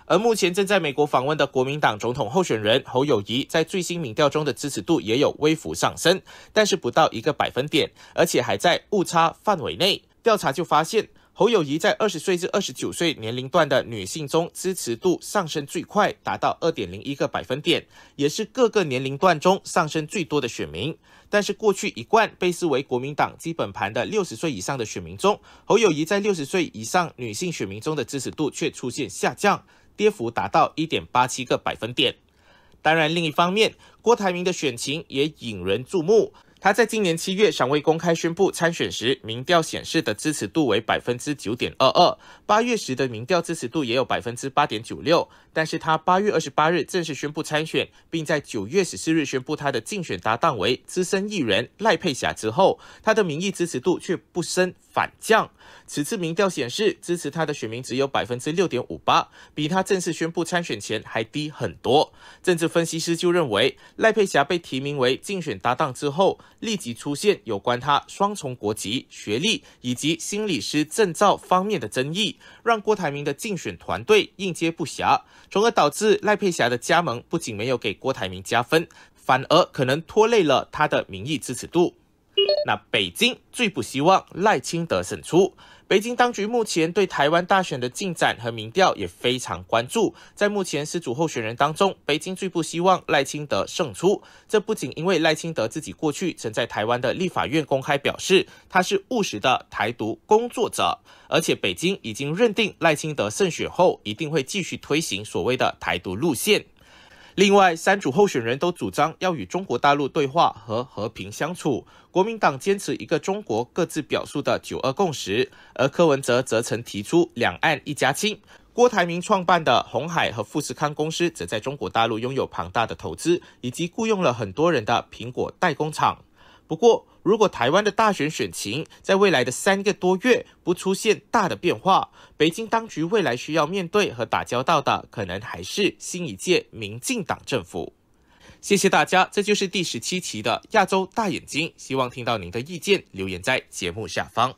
而目前正在美国访问的国民党总统候选人侯友宜，在最新民调中的支持度也有微幅上升，但是不到1个百分点，而且还在误差范围内。调查就发现，侯友宜在20岁至29岁年龄段的女性中支持度上升最快，达到 2.01 个百分点，也是各个年龄段中上升最多的选民。但是过去一贯被视为国民党基本盘的60岁以上的选民中，侯友宜在60岁以上女性选民中的支持度却出现下降，跌幅达到 1.87 个百分点。当然，另一方面，郭台铭的选情也引人注目。他在今年7月尚未公开宣布参选时，民调显示的支持度为 9.22%， 8月时的民调支持度也有 8.96%， 但是他8月28日正式宣布参选，并在9月14日宣布他的竞选搭档为资深艺人赖佩霞之后，他的民意支持度却不升反降。此次民调显示，支持他的选民只有 6.58%， 比他正式宣布参选前还低很多。政治分析师就认为，赖佩霞被提名为竞选搭档之后，立即出现有关他双重国籍、学历以及心理师证照方面的争议，让郭台铭的竞选团队应接不暇，从而导致赖佩霞的加盟不仅没有给郭台铭加分，反而可能拖累了他的民意支持度。那北京最不希望赖清德胜出。北京当局目前对台湾大选的进展和民调也非常关注。在目前4组候选人当中，北京最不希望赖清德胜出。这不仅因为赖清德自己过去曾在台湾的立法院公开表示他是务实的台独工作者，而且北京已经认定赖清德胜选后一定会继续推行所谓的台独路线。另外，3组候选人都主张要与中国大陆对话和和平相处。国民党坚持一个中国各自表述的9·2共识，而柯文哲则曾提出两岸一家亲。郭台铭创办的鸿海和富士康公司则在中国大陆拥有庞大的投资，以及雇佣了很多人的苹果代工厂。不过，如果台湾的大选选情在未来的3个多月不出现大的变化，北京当局未来需要面对和打交道的，可能还是新一届民进党政府。谢谢大家，这就是第17期的亚洲大眼睛，希望听到您的意见，留言在节目下方。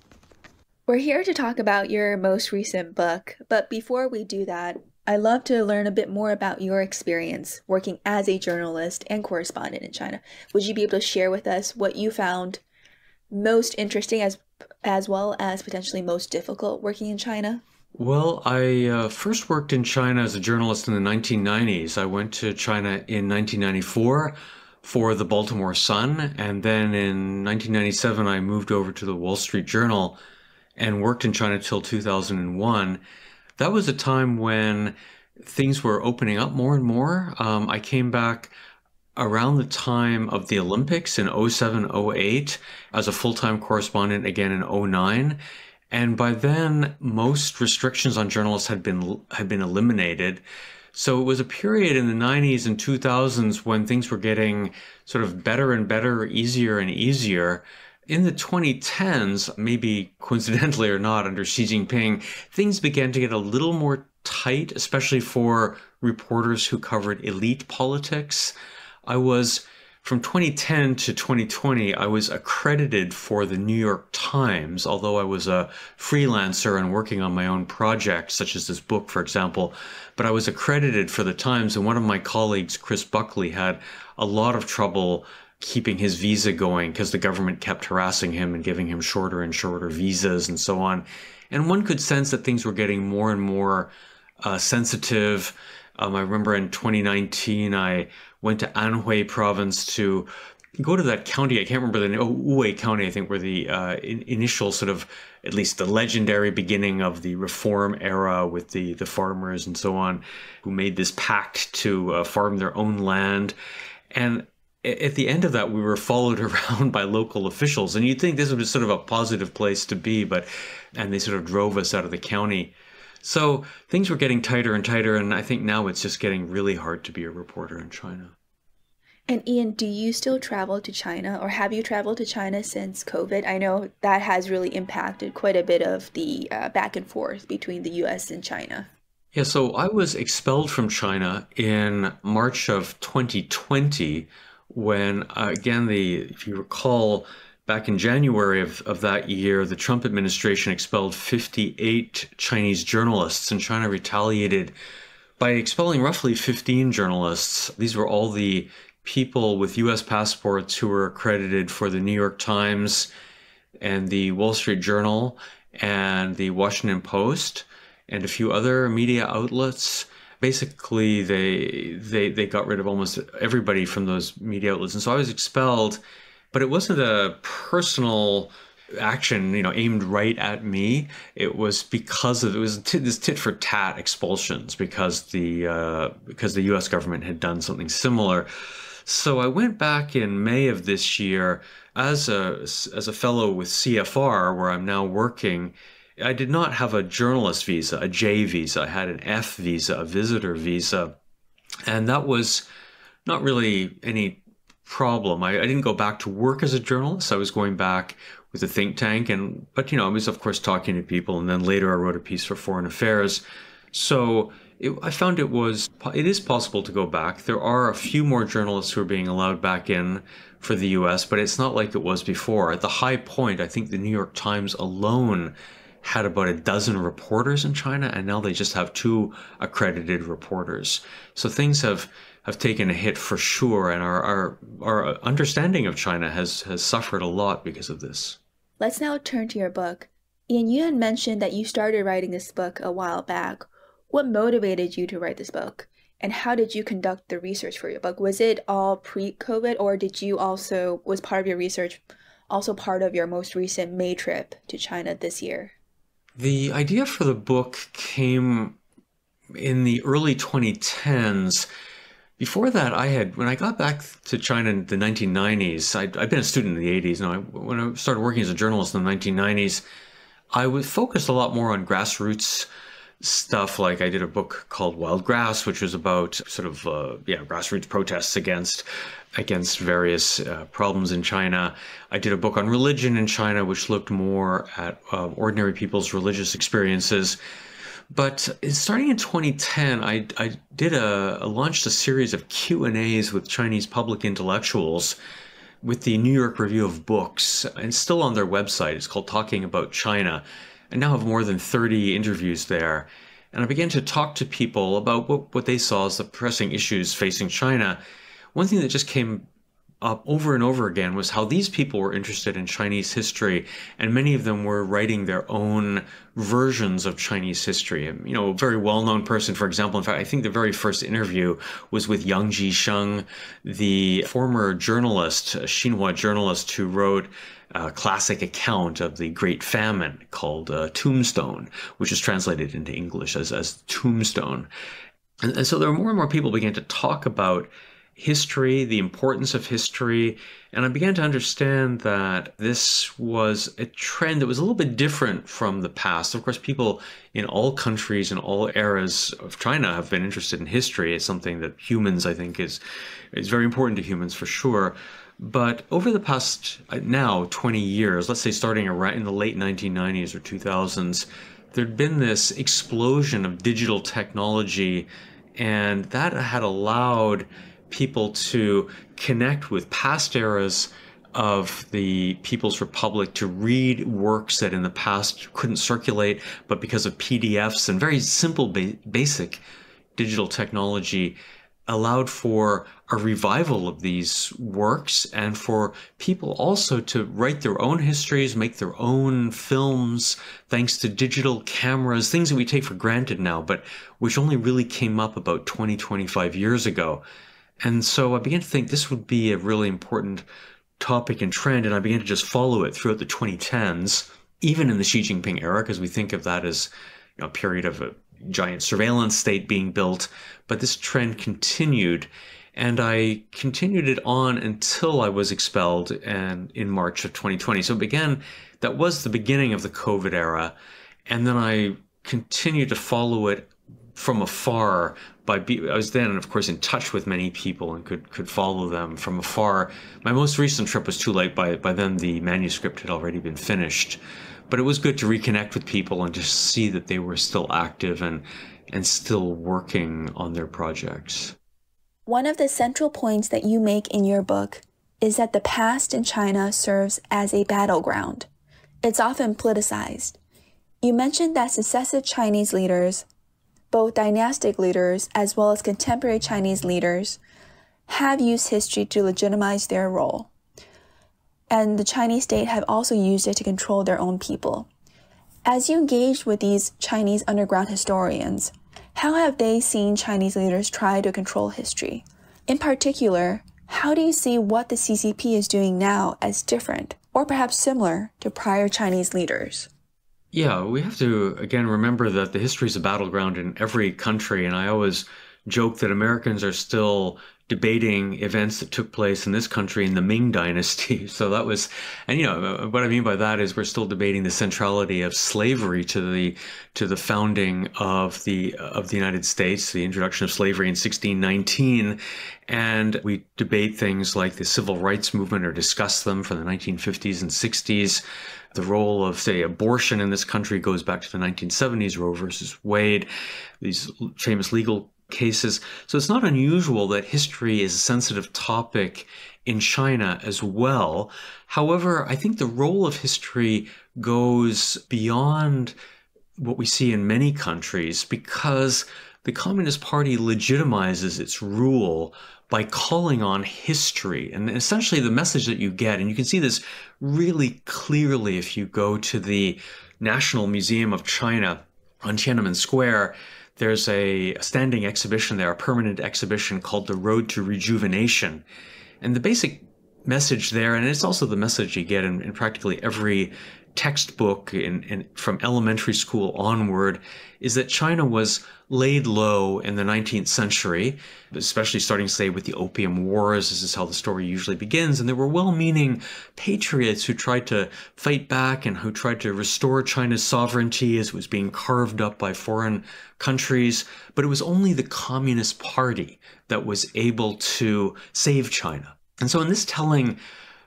We're here to talk about your most recent book, but before we do that, I'd love to learn a bit more about your experience working as a journalist and correspondent in China. Would you be able to share with us what you found most interesting as well as potentially most difficult working in China? Well, I first worked in China as a journalist in the 1990s. I went to China in 1994 for the Baltimore Sun, and then in 1997 I moved over to the Wall Street Journal and worked in China till 2001. That was a time when things were opening up more and more. I came back around the time of the Olympics in 07-08 as a full-time correspondent again in 09. And by then, most restrictions on journalists had been eliminated. So it was a period in the 90s and 2000s when things were getting sort of better and better, easier and easier. In the 2010s, maybe coincidentally or not, under Xi Jinping, things began to get a little more tight, especially for reporters who covered elite politics. From 2010 to 2020, I was accredited for the New York Times, although I was a freelancer and working on my own projects, such as this book, for example. But I was accredited for the Times, and one of my colleagues, Chris Buckley, had a lot of trouble keeping his visa going because the government kept harassing him and giving him shorter and shorter visas and so on. And one could sense that things were getting more and more sensitive. I remember in 2019, I went to Anhui province to go to that county. I can't remember the name. Wuwei County, I think, where the initial sort of, at least the legendary beginning of the reform era with the farmers and so on, who made this pact to farm their own land. And at the end of that, we were followed around by local officials. And you'd think this was sort of a positive place to be, and they sort of drove us out of the county. So things were getting tighter and tighter, and I think now it's just getting really hard to be a reporter in China. And Ian, do you still travel to China, or have you traveled to China since COVID? I know that has really impacted quite a bit of the back and forth between the US and China. Yeah, so I was expelled from China in March of 2020 when, again, if you recall, back in January of that year, the Trump administration expelled 58 Chinese journalists, and China retaliated by expelling roughly 15 journalists. These were all the people with US passports who were accredited for the New York Times and the Wall Street Journal and the Washington Post and a few other media outlets. Basically, they got rid of almost everybody from those media outlets. And so I was expelled, but it wasn't a personal action, aimed right at me. It was because it was this tit for tat expulsions because the US government had done something similar. So I went back in May of this year as a fellow with CFR, where I'm now working. I did not have a journalist visa, a J visa. I had an F visa, a visitor visa. And that was not really any problem. I didn't go back to work as a journalist. I was going back with a think tank, but I was of course talking to people, and then later I wrote a piece for Foreign Affairs. So I found it is possible to go back. There are a few more journalists who are being allowed back in for the US, but it's not like it was before. At the high point, I think the New York Times alone had about a dozen reporters in China, and now they just have 2 accredited reporters. So things have taken a hit for sure, and our understanding of China has suffered a lot because of this. Let's now turn to your book. Ian, you had mentioned that you started writing this book a while back. What motivated you to write this book? And how did you conduct the research for your book? Was it all pre-COVID, or was part of your research also part of your most recent May trip to China this year? The idea for the book came in the early 2010s. Before that, when I got back to China in the 1990s, I'd been a student in the 80s. When I started working as a journalist in the 1990s, I was focused a lot more on grassroots stuff. Like I did a book called Wild Grass, which was about sort of grassroots protests against various problems in China. I did a book on religion in China, which looked more at ordinary people's religious experiences. But starting in 2010, I launched a series of Q&As with Chinese public intellectuals with the New York Review of Books, and still on their website. It's called Talking About China. I now have more than 30 interviews there. And I began to talk to people about what they saw as the pressing issues facing China. One thing that just came up over and over again was how these people were interested in Chinese history, and many of them were writing their own versions of Chinese history. A very well-known person, for example, in fact, I think the very first interview was with Yang Jisheng, the former journalist, a Xinhua journalist who wrote a classic account of the Great Famine called Tombstone, which is translated into English as Tombstone. And so there were more and more people began to talk about history, the importance of history, and I began to understand that this was a trend that was a little bit different from the past. Of course, people in all countries and all eras of China have been interested in history. It's something that humans, I think, is very important to humans for sure. But over the past, now 20 years, let's say starting around in the late 1990s or 2000s, there'd been this explosion of digital technology, and that had allowed people to connect with past eras of the People's Republic, to read works that in the past couldn't circulate, but because of PDFs and very simple, basic digital technology allowed for a revival of these works and for people also to write their own histories, make their own films, thanks to digital cameras, things that we take for granted now, but which only really came up about 20, 25 years ago. And so I began to think this would be a really important topic and trend, and I began to just follow it throughout the 2010s, even in the Xi Jinping era, because we think of that as a period of a giant surveillance state being built. But this trend continued, and I continued it on until I was expelled in March of 2020. So that was the beginning of the COVID era. And then I continued to follow it from afar. I was then, of course, in touch with many people and could follow them from afar. My most recent trip was too late. By then, the manuscript had already been finished. But it was good to reconnect with people and just see that they were still active and still working on their projects. One of the central points that you make in your book is that the past in China serves as a battleground. It's often politicized. You mentioned that successive Chinese leaders, both dynastic leaders as well as contemporary Chinese leaders, have used history to legitimize their role. And the Chinese state have also used it to control their own people. As you engaged with these Chinese underground historians, how have they seen Chinese leaders try to control history? In particular, how do you see what the CCP is doing now as different, or perhaps similar, to prior Chinese leaders? Yeah, we have to, again, remember that the history is a battleground in every country, and I always joke that Americans are still debating events that took place in this country in the Ming Dynasty. So that was, and what I mean by that is we're still debating the centrality of slavery to the founding of the United States, the introduction of slavery in 1619, and we debate things like the civil rights movement or discuss them from the 1950s and 60s. The role of, say, abortion in this country goes back to the 1970s, Roe versus Wade, these famous legal cases. So it's not unusual that history is a sensitive topic in China as well. However, I think the role of history goes beyond what we see in many countries because the Communist Party legitimizes its rule by calling on history. And essentially the message that you get, and you can see this really clearly if you go to the National Museum of China on Tiananmen Square, there's a standing exhibition there, a permanent exhibition called The Road to Rejuvenation. And the basic message there, and it's also the message you get in practically every textbook from elementary school onward, is that China was laid low in the 19th century, especially starting, say, with the Opium Wars. This is how the story usually begins. And there were well-meaning patriots who tried to fight back and who tried to restore China's sovereignty as it was being carved up by foreign countries. But it was only the Communist Party that was able to save China. And so in this telling,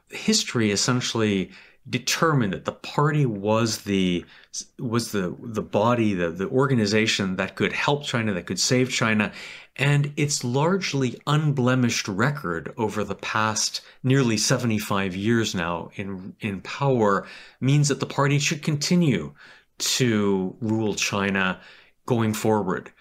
history essentially determined that the party was the body, the organization that could help China, that could save China, and its largely unblemished record over the past nearly 75 years now in power means that the party should continue to rule China going forward.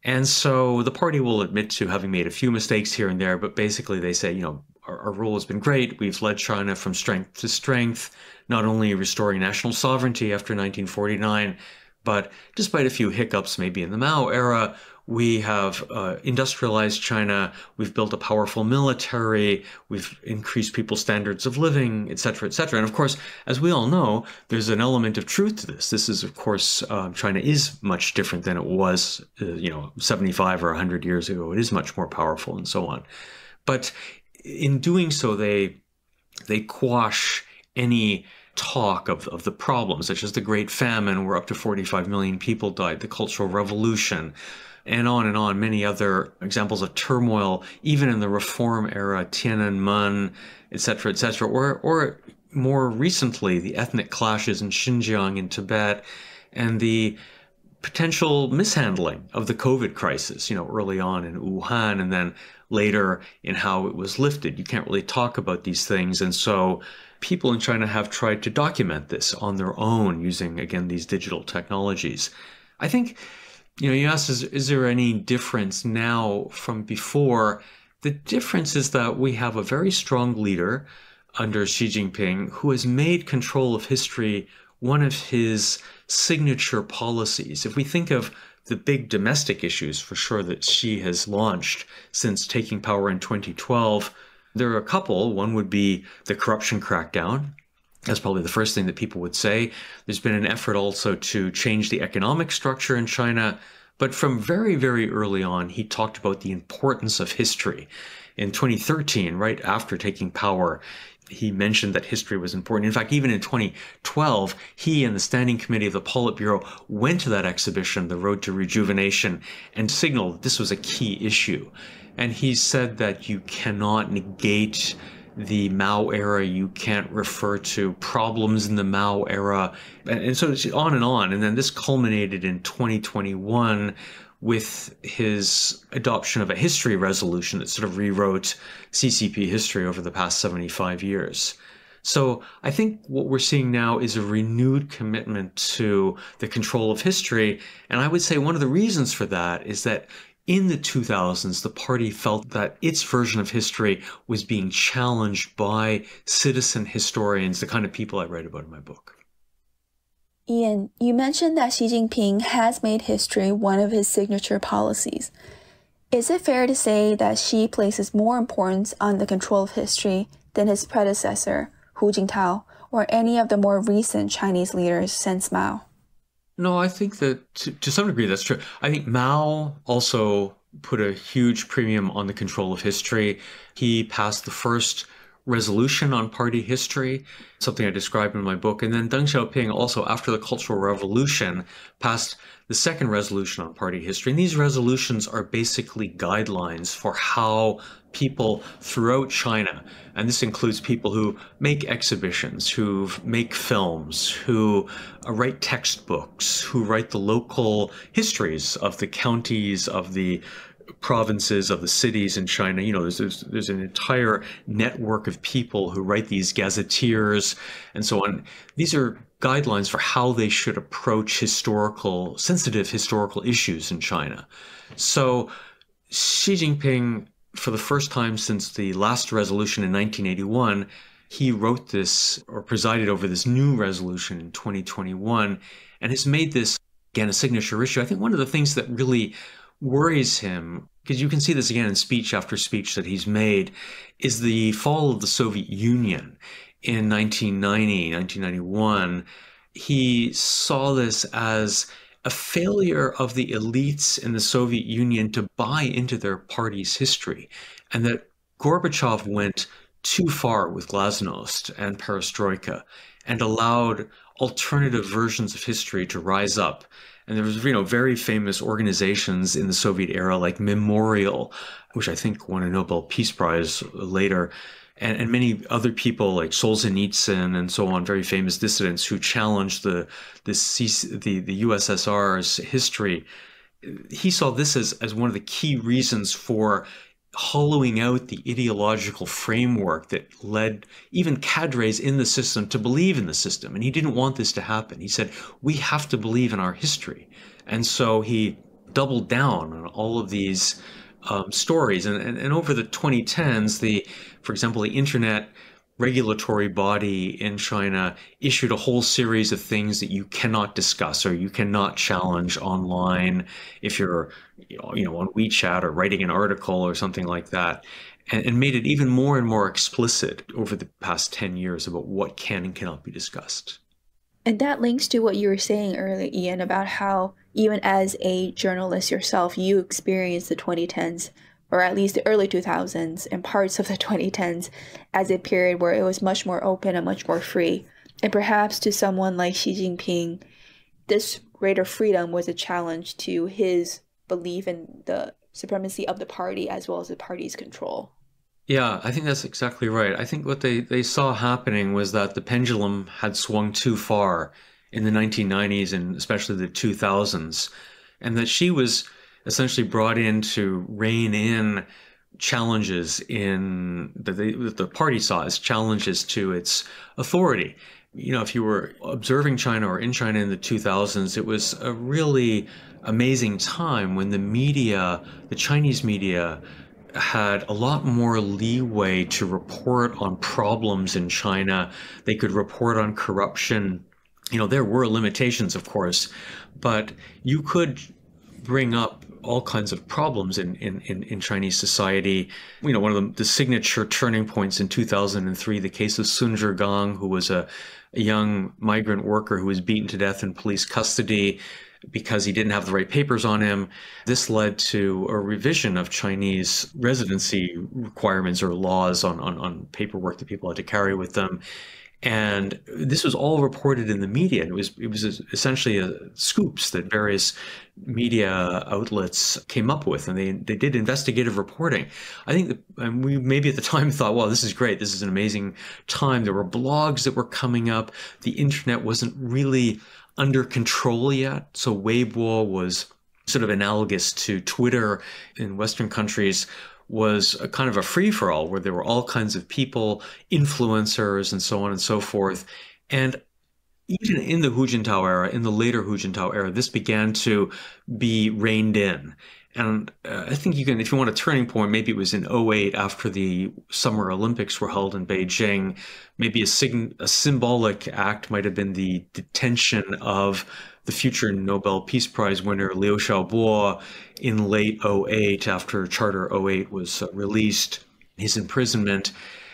And so the party will admit to having made a few mistakes here and there, but basically they say, our rule has been great. We've led China from strength to strength, not only restoring national sovereignty after 1949, but despite a few hiccups maybe in the Mao era, we have industrialized China, we've built a powerful military, we've increased people's standards of living, et cetera, et cetera. And of course, as we all know, there's an element of truth to this. This is, of course, China is much different than it was, 75 or 100 years ago. It is much more powerful and so on. But in doing so, they quash any talk of the problems, such as the Great Famine, where up to 45 million people died, the Cultural Revolution, and on, many other examples of turmoil, even in the Reform era, Tiananmen, et cetera, or more recently, the ethnic clashes in Xinjiang in Tibet, and the potential mishandling of the COVID crisis, early on in Wuhan, and then later in how it was lifted. You can't really talk about these things. And so people in China have tried to document this on their own using, again, these digital technologies. I think, you asked, is there any difference now from before? The difference is that we have a very strong leader under Xi Jinping who has made control of history one of his signature policies. If we think of the big domestic issues, for sure, that Xi has launched since taking power in 2012, there are a couple. One would be the corruption crackdown. That's probably the first thing that people would say. There's been an effort also to change the economic structure in China. But from very, very early on, he talked about the importance of history. In 2013, right after taking power, he mentioned that history was important. In fact, even in 2012, he and the Standing Committee of the Politburo went to that exhibition, The Road to Rejuvenation, and signaled this was a key issue. And he said that you cannot negate the Mao era, you can't refer to problems in the Mao era, and so it's on. And then this culminated in 2021 with his adoption of a history resolution that sort of rewrote CCP history over the past 75 years. So I think what we're seeing now is a renewed commitment to the control of history, and I would say one of the reasons for that is that in the 2000s, the party felt that its version of history was being challenged by citizen historians, the kind of people I write about in my book. Ian, you mentioned that Xi Jinping has made history one of his signature policies. Is it fair to say that Xi places more importance on the control of history than his predecessor, Hu Jintao, or any of the more recent Chinese leaders since Mao? No, I think that to some degree that's true. I think Mao also put a huge premium on the control of history. He passed the first resolution on party history, something I describe in my book. And then Deng Xiaoping also, after the Cultural Revolution, passed the second resolution on party history. And these resolutions are basically guidelines for how people throughout China, and this includes people who make exhibitions, who make films, who write textbooks, who write the local histories of the counties, of the provinces, of the cities in China. You know, there's an entire network of people who write these gazetteers and so on. These are guidelines for how they should approach sensitive historical issues in China. So Xi Jinping, for the first time since the last resolution in 1981, he wrote this or presided over this new resolution in 2021 and has made this, again, a signature issue. I think one of the things that really worries him, because you can see this again in speech after speech that he's made, is the fall of the Soviet Union in 1990, 1991. He saw this as a failure of the elites in the Soviet Union to buy into their party's history, and that Gorbachev went too far with glasnost and perestroika and allowed alternative versions of history to rise up. And there was, very famous organizations in the Soviet era like Memorial, which I think won a Nobel Peace Prize later, and many other people like Solzhenitsyn and so on, very famous dissidents who challenged the USSR's history. He saw this as one of the key reasons for hollowing out the ideological framework that led even cadres in the system to believe in the system. And he didn't want this to happen. He said, we have to believe in our history. And so he doubled down on all of these stories. And over the 2010s, for example, the Internet regulatory body in China issued a whole series of things that you cannot discuss or you cannot challenge online if you're, on WeChat or writing an article or something like that, and made it even more and more explicit over the past 10 years about what can and cannot be discussed. And that links to what you were saying earlier, Ian, about how even as a journalist yourself, you experienced the 2010s, or at least the early 2000s and parts of the 2010s as a period where it was much more open and much more free. And perhaps to someone like Xi Jinping, this greater freedom was a challenge to his belief in the supremacy of the party as well as the party's control. Yeah, I think that's exactly right. I think what they saw happening was that the pendulum had swung too far in the 1990s and especially the 2000s, and that Xi was essentially brought in to rein in challenges in the party saw as challenges to its authority. If you were observing China or in China in the 2000s, it was a really amazing time when the media, the Chinese media, had a lot more leeway to report on problems in China. They could report on corruption. There were limitations, of course, but you could bring up all kinds of problems in Chinese society. One of the signature turning points in 2003, the case of Sun Zhigang, who was a young migrant worker who was beaten to death in police custody because he didn't have the right papers on him. This led to a revision of Chinese residency requirements or laws on paperwork that people had to carry with them. And this was all reported in the media. It was essentially scoops that various media outlets came up with, and they did investigative reporting. I think we maybe at the time thought, well, this is great. This is an amazing time. There were blogs that were coming up. The internet wasn't really under control yet. So Weibo was sort of analogous to Twitter in Western countries, was a kind of a free-for-all where there were all kinds of people, influencers, and so on and so forth. And even in the Hu Jintao era, in the later Hu Jintao era, this began to be reined in. And I think you can, if you want a turning point, maybe it was in 2008 after the Summer Olympics were held in Beijing. Maybe a symbolic act might have been the detention of the future Nobel Peace Prize winner Liu Xiaobo in late 2008 after Charter 08 was released, his imprisonment.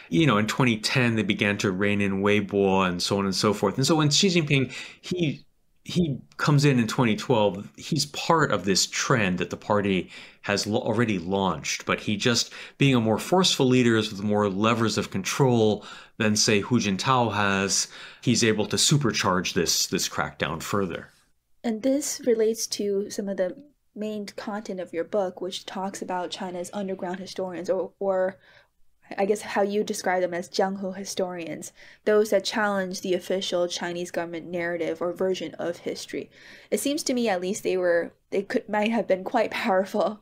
In 2010, they began to rein in Weibo and so on and so forth. And so when Xi Jinping, he comes in 2012, he's part of this trend that the party has already launched, but he just, being a more forceful leader with more levers of control than, say, Hu Jintao has, he's able to supercharge this crackdown further. And this relates to some of the main content of your book, which talks about China's underground historians, or I guess how you describe them as Jianghe historians, those that challenge the official Chinese government narrative or version of history. It seems to me, at least, might have been quite powerful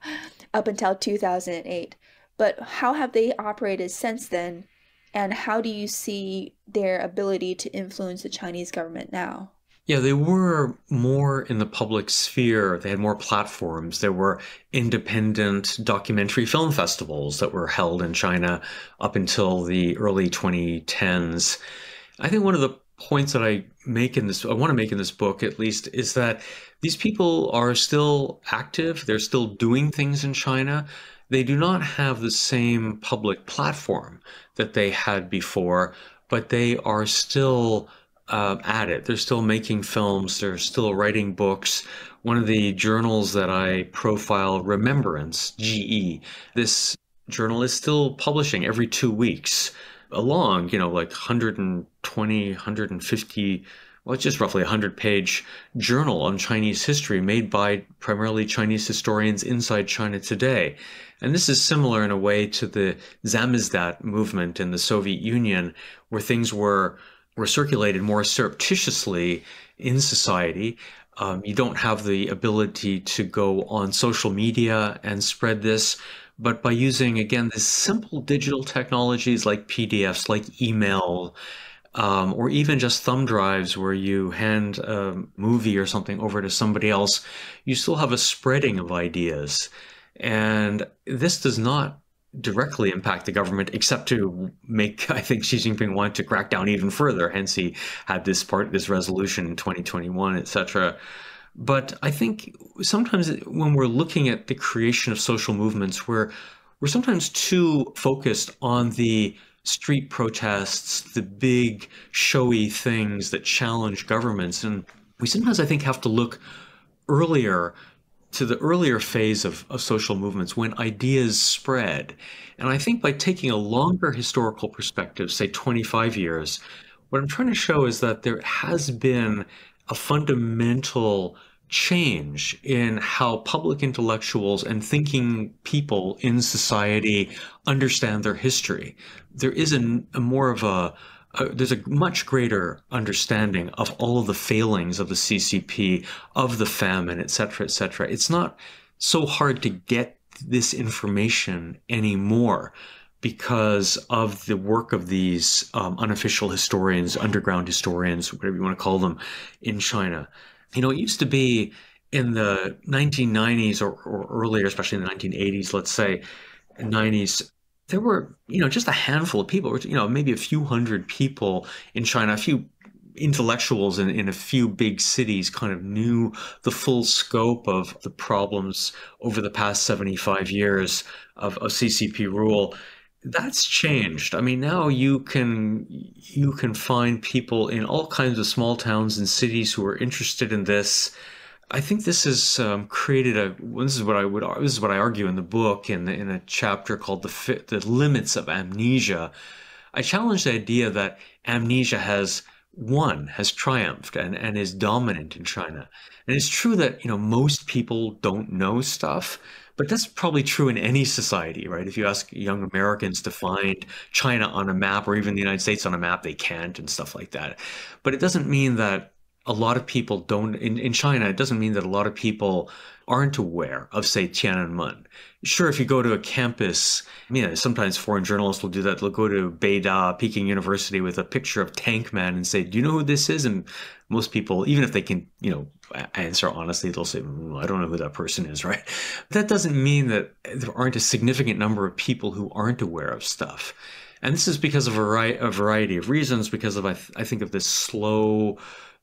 up until 2008. But how have they operated since then, and how do you see their ability to influence the Chinese government now? Yeah, they were more in the public sphere. They had more platforms. There were independent documentary film festivals that were held in China up until the early 2010s. I think one of the points that I want to make in this book, at least, is that these people are still active. They're still doing things in China. They do not have the same public platform that they had before, but they are still at it. They're still making films. They're still writing books. One of the journals that I profile, Remembrance, GE, this journal is still publishing every 2 weeks, a long, like 120, 150, well, it's just roughly 100-page journal on Chinese history made by primarily Chinese historians inside China today. And this is similar in a way to the Samizdat movement in the Soviet Union, where things were circulated more surreptitiously in society. You don't have the ability to go on social media and spread this, but by using, again, this simple digital technologies like PDFs, like email, or even just thumb drives where you hand a movie or something over to somebody else, you still have a spreading of ideas. And this does not directly impact the government, except to make, I think, Xi Jinping want to crack down even further. Hence, he had this resolution in 2021, etc. But I think sometimes when we're looking at the creation of social movements, we're sometimes too focused on the street protests, the big showy things that challenge governments. And we sometimes, I think, have to look earlier to the earlier phase of social movements when ideas spread. And I think by taking a longer historical perspective, say 25 years, what I'm trying to show is that there has been a fundamental change in how public intellectuals and thinking people in society understand their history. There is there's a much greater understanding of all of the failings of the CCP, of the famine, et cetera, et cetera. It's not so hard to get this information anymore because of the work of these unofficial historians, underground historians, whatever you want to call them, in China. It used to be in the 1990s or earlier, especially in the 1980s, let's say, 90s, there were, just a handful of people, maybe a few hundred people in China, a few intellectuals in a few big cities kind of knew the full scope of the problems over the past 75 years of CCP rule. That's changed. I mean, now you can find people in all kinds of small towns and cities who are interested in this. I think this has created this is what I argue in the book in a chapter called the limits of amnesia. I challenge the idea that amnesia has triumphed and is dominant in China. And it's true that, most people don't know stuff, but that's probably true in any society, right? If you ask young Americans to find China on a map or even the United States on a map, they can't and stuff like that. But it doesn't mean that a lot of people don't, in China, it doesn't mean that a lot of people aren't aware of, say, Tiananmen. Sure, if you go to a campus, sometimes foreign journalists will do that. They'll go to Beida, Peking University, with a picture of Tank Man and say, do you know who this is? And most people, even if they can, answer honestly, they'll say, I don't know who that person is, right? That doesn't mean that there aren't a significant number of people who aren't aware of stuff. And this is because of a variety of reasons, because of, I think, of this slow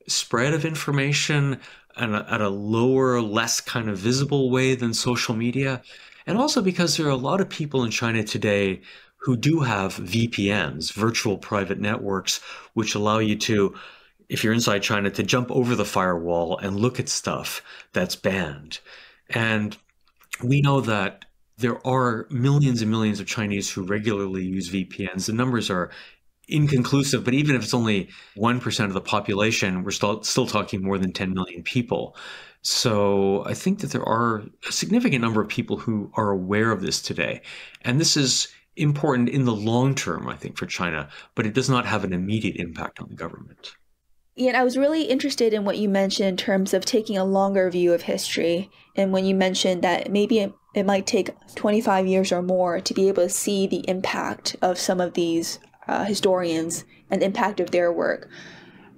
spread of information and at a lower, less kind of visible way than social media. And also because there are a lot of people in China today who do have VPNs, virtual private networks, which allow you to, if you're inside China, to jump over the firewall and look at stuff that's banned. And we know that there are millions and millions of Chinese who regularly use VPNs. The numbers are inconclusive, but even if it's only 1% of the population, we're still talking more than 10 million people. So I think that there are a significant number of people who are aware of this today. And this is important in the long term, I think, for China, but it does not have an immediate impact on the government. Ian, I was really interested in what you mentioned in terms of taking a longer view of history. And when you mentioned that maybe it might take 25 years or more to be able to see the impact of some of these historians and the impact of their work.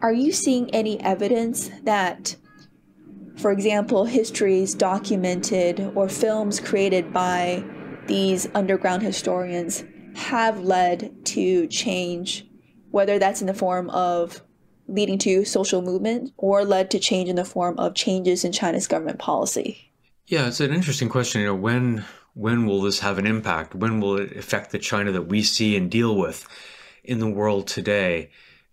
Are you seeing any evidence that, for example, histories documented or films created by these underground historians have led to change, whether that's in the form of leading to social movement or led to change in the form of changes in China's government policy? Yeah, it's an interesting question. When will this have an impact? When will it affect the China that we see and deal with in the world today?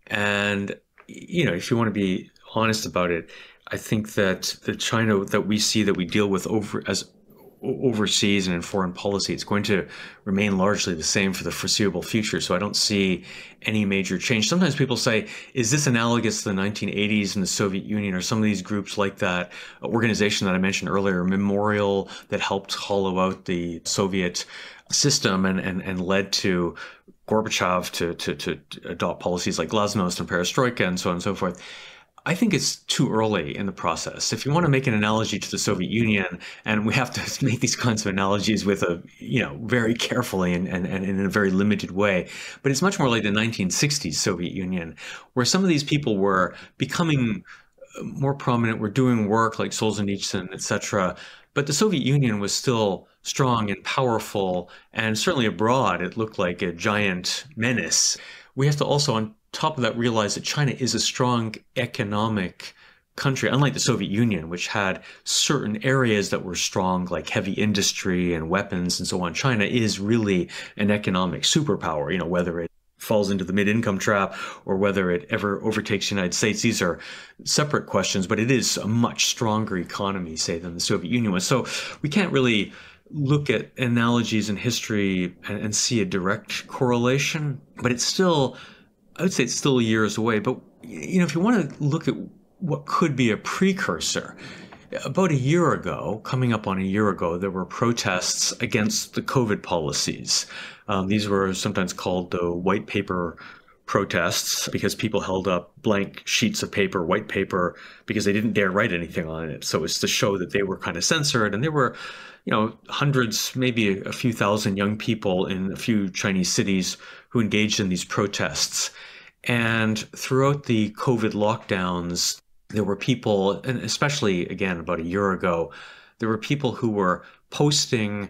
And, if you want to be honest about it, I think that the China that we see, that we deal with overseas and in foreign policy, it's going to remain largely the same for the foreseeable future. So I don't see any major change. Sometimes people say, is this analogous to the 1980s and the Soviet Union or some of these groups like that organization that I mentioned earlier, Memorial, that helped hollow out the Soviet system and led to Gorbachev to adopt policies like glasnost and perestroika and so on and so forth. I think it's too early in the process. If you want to make an analogy to the Soviet Union, and we have to make these kinds of analogies with very carefully and in a very limited way, but it's much more like the 1960s Soviet Union, where some of these people were becoming more prominent, were doing work like Solzhenitsyn, etc. But the Soviet Union was still strong and powerful, and certainly abroad it looked like a giant menace. We have to also, on top of that, realize that China is a strong economic country, unlike the Soviet Union, which had certain areas that were strong, like heavy industry and weapons and so on. China is really an economic superpower, whether it falls into the mid-income trap or whether it ever overtakes the United States. These are separate questions, but it is a much stronger economy, say, than the Soviet Union was. So we can't really look at analogies in history and see a direct correlation, but it's still, I would say it's still years away. But, if you want to look at what could be a precursor, about a year ago, coming up on a year ago, there were protests against the COVID policies. These were sometimes called the white paper protests because people held up blank sheets of paper, white paper, because they didn't dare write anything on it. So it's to show that they were kind of censored. And there were, hundreds, maybe a few thousand young people in a few Chinese cities who engaged in these protests. And throughout the COVID lockdowns, there were people, and especially, again, about a year ago, there were people who were posting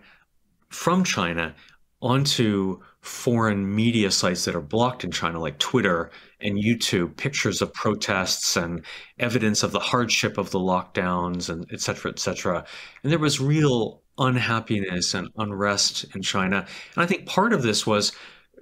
from China onto foreign media sites that are blocked in China, like Twitter and YouTube, pictures of protests and evidence of the hardship of the lockdowns and et cetera, et cetera. And there was real unhappiness and unrest in China. And I think part of this was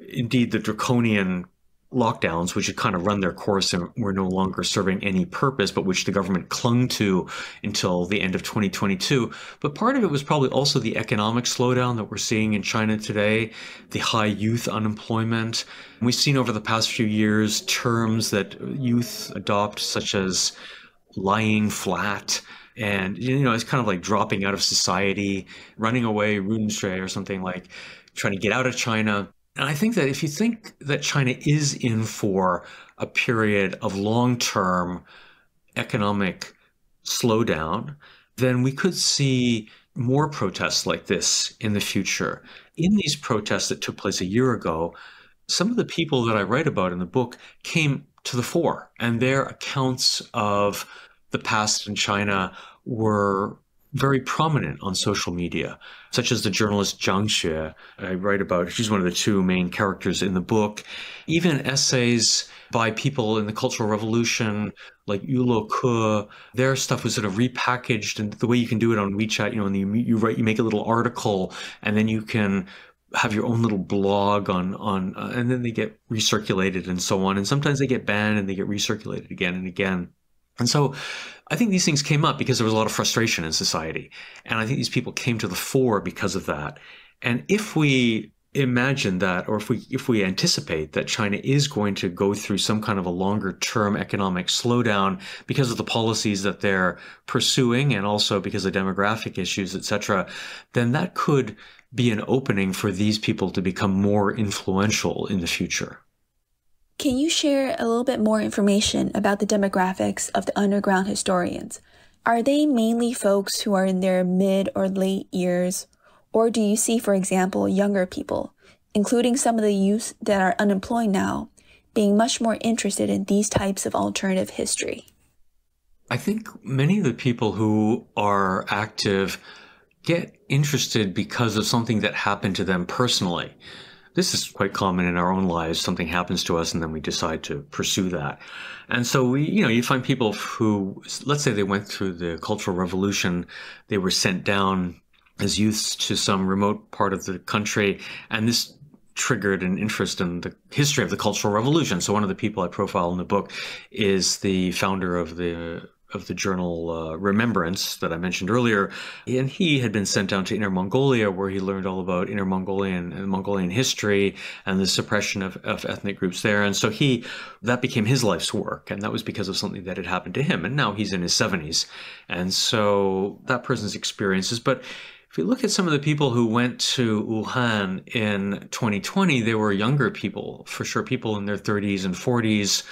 indeed the draconian lockdowns, which had kind of run their course and were no longer serving any purpose, but which the government clung to until the end of 2022. But part of it was probably also the economic slowdown that we're seeing in China today, the high youth unemployment. We've seen over the past few years terms that youth adopt, such as lying flat, and, it's kind of like dropping out of society, running away, Runstray or something, like trying to get out of China. And I think that if you think that China is in for a period of long-term economic slowdown, then we could see more protests like this in the future. In these protests that took place a year ago, some of the people that I write about in the book came to the fore, and their accounts of the past in China were very prominent on social media, such as the journalist Zhang Xue I write about. She's one of the two main characters in the book. Even essays by people in the Cultural Revolution, like Yulo Ke, their stuff was sort of repackaged, and the way you can do it on WeChat, and you make a little article, and then you can have your own little blog and then they get recirculated and so on. And sometimes they get banned and they get recirculated again and again. And so I think these things came up because there was a lot of frustration in society. And I think these people came to the fore because of that. And if we imagine that, or if we anticipate that China is going to go through some kind of a longer term economic slowdown because of the policies that they're pursuing and also because of demographic issues, etc., then that could be an opening for these people to become more influential in the future. Can you share a little bit more information about the demographics of the underground historians? Are they mainly folks who are in their mid or late years? Or do you see, for example, younger people, including some of the youth that are unemployed now, being much more interested in these types of alternative history? I think many of the people who are active get interested because of something that happened to them personally. This is quite common in our own lives. Something happens to us and then we decide to pursue that. And so you find people who, let's say they went through the Cultural Revolution, they were sent down as youths to some remote part of the country, and this triggered an interest in the history of the Cultural Revolution. So one of the people I profile in the book is the founder of the journal Remembrance that I mentioned earlier, and he had been sent down to Inner Mongolia, where he learned all about Inner Mongolian and Mongolian history and the suppression of ethnic groups there. And so that became his life's work, and that was because of something that had happened to him. And now he's in his 70s, and so that person's experiences. But if you look at some of the people who went to Wuhan in 2020, they were younger people, for sure, people in their 30s and 40s,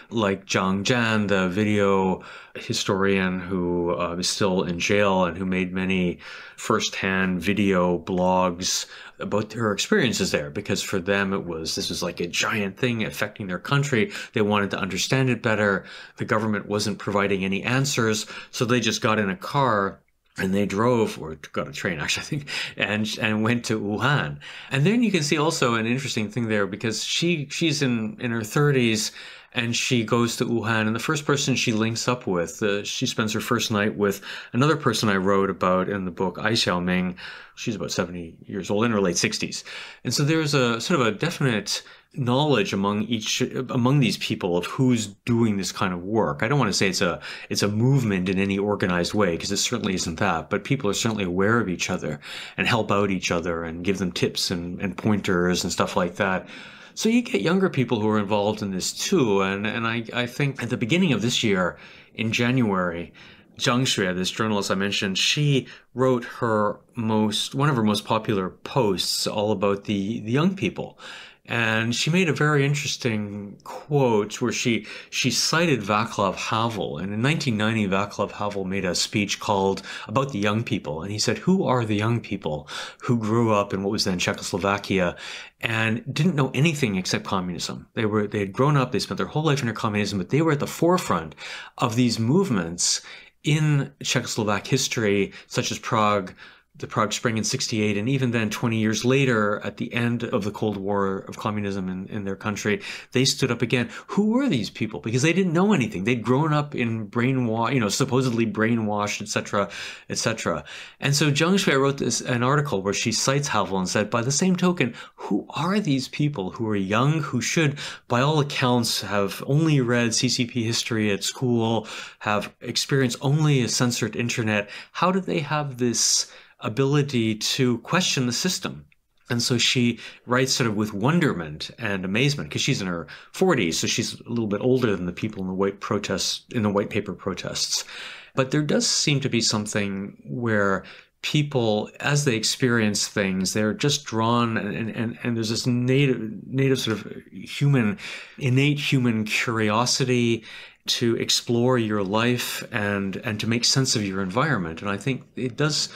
like Zhang Jian, the video historian who is still in jail and who made many firsthand video blogs about her experiences there, because for them this was like a giant thing affecting their country. They wanted to understand it better. The government wasn't providing any answers, so they just got in a car and they drove, or got a train actually, I think, and went to Wuhan. And then you can see also an interesting thing there, because she's in her 30s, and she goes to Wuhan, and the first person she links up with, she spends her first night with another person I wrote about in the book, Ai Xiaoming. She's about 70 years old, in her late 60s. And so there's a sort of a definite knowledge among these people of who's doing this kind of work. I don't want to say it's a movement in any organized way, because it certainly isn't that, but people are certainly aware of each other and help out each other and give them tips and pointers and stuff like that. So you get younger people who are involved in this too. And I think at the beginning of this year, in January, Zhang Xue, this journalist I mentioned, she wrote one of her most popular posts all about the young people. And she made a very interesting quote where she cited Václav Havel. And in 1990, Václav Havel made a speech about the young people. And he said, who are the young people who grew up in what was then Czechoslovakia and didn't know anything except communism? They had grown up, they spent their whole life under communism, but they were at the forefront of these movements in Czechoslovak history, such as Prague the Prague Spring in 68, and even then 20 years later, at the end of the Cold War of communism in their country, they stood up again. Who were these people? Because they didn't know anything. They'd grown up in supposedly brainwashed, etc., etc. And so Zhang Shui wrote an article where she cites Havel and said, by the same token, who are these people who are young, who should, by all accounts, have only read CCP history at school, have experienced only a censored internet? How do they have this ability to question the system? And so she writes sort of with wonderment and amazement, because she's in her 40s, so she's a little bit older than the people in the white paper protests. But there does seem to be something where people, as they experience things, they're just drawn, and there's this native sort of innate human curiosity to explore your life and to make sense of your environment. And I think it does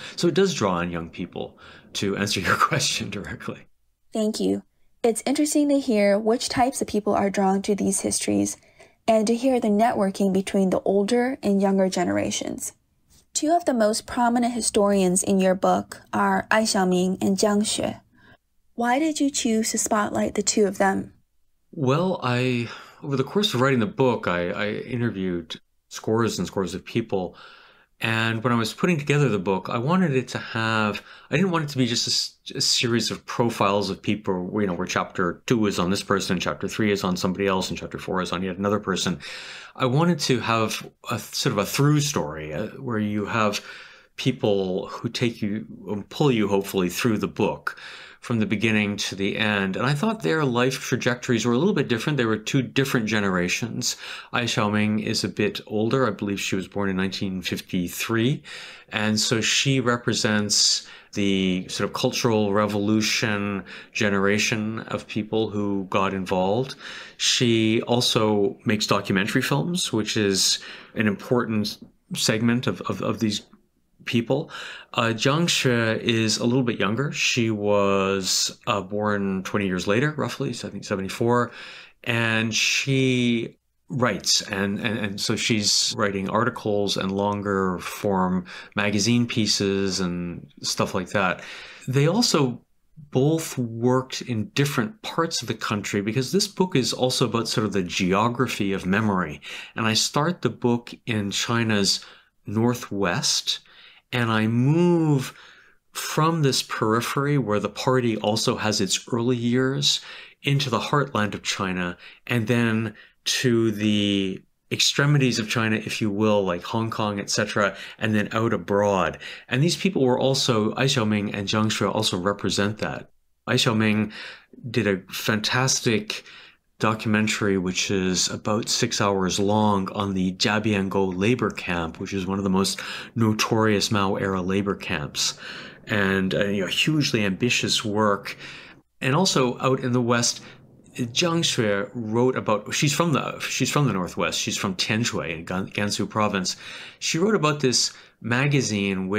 draw on young people, to answer your question directly. Thank you. It's interesting to hear which types of people are drawn to these histories and to hear the networking between the older and younger generations. Two of the most prominent historians in your book are Ai Xiaoming and Jiang Xue. Why did you choose to spotlight the two of them? Well, over the course of writing the book, I interviewed scores and scores of people. And when I was putting together the book, I didn't want it to be just a series of profiles of people, where chapter 2 is on this person, chapter 3 is on somebody else, and chapter 4 is on yet another person. I wanted to have a sort of a through story where you have people who take you and pull you, hopefully, through the book from the beginning to the end. And I thought their life trajectories were a little bit different. They were two different generations. Ai Xiaoming is a bit older. I believe she was born in 1953. And so she represents the sort of cultural revolution generation of people who got involved. She also makes documentary films, which is an important segment of these people. Jiang Xue is a little bit younger. She was born 20 years later, roughly, so I think 74. And she writes, and so she's writing articles and longer form magazine pieces and stuff like that. They also both worked in different parts of the country, because this book is also about sort of the geography of memory. And I start the book in China's northwest, and I move from this periphery where the party also has its early years into the heartland of China, and then to the extremities of China, if you will, like Hong Kong, etc., and then out abroad. And these people were also, Ai Xiaoming and Jiang Xue also represent that. Ai Xiaoming did a fantastic documentary, which is about 6 hours long, on the Jiabiango labor camp, which is one of the most notorious Mao-era labor camps, and hugely ambitious work. And also out in the West, Jiang Xue wrote about, she's from the Northwest, she's from Tianshui in Gansu province. She wrote about this magazine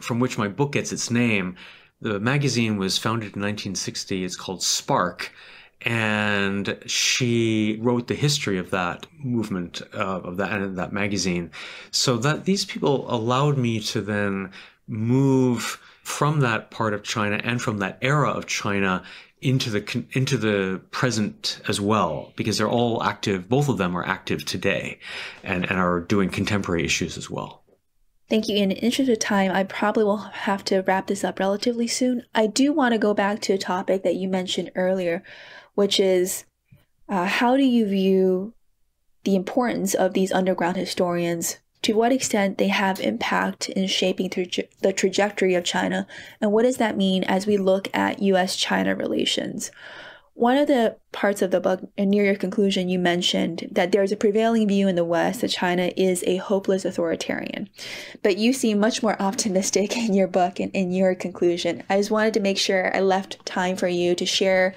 from which my book gets its name. The magazine was founded in 1960. It's called Spark. And she wrote the history of that movement, of that magazine, so that these people allowed me to then move from that part of China and from that era of China into the present as well, because they're all active. Both of them are active today, and are doing contemporary issues as well. Thank you. In the interest of time, I probably will have to wrap this up relatively soon. I do want to go back to a topic that you mentioned earlier, which is how do you view the importance of these underground historians? To what extent they have impact in shaping the trajectory of China, and what does that mean as we look at U.S.-China relations? One of the parts of the book, and near your conclusion, you mentioned that there's a prevailing view in the West that China is a hopeless authoritarian. But you seem much more optimistic in your book and in your conclusion. I just wanted to make sure I left time for you to share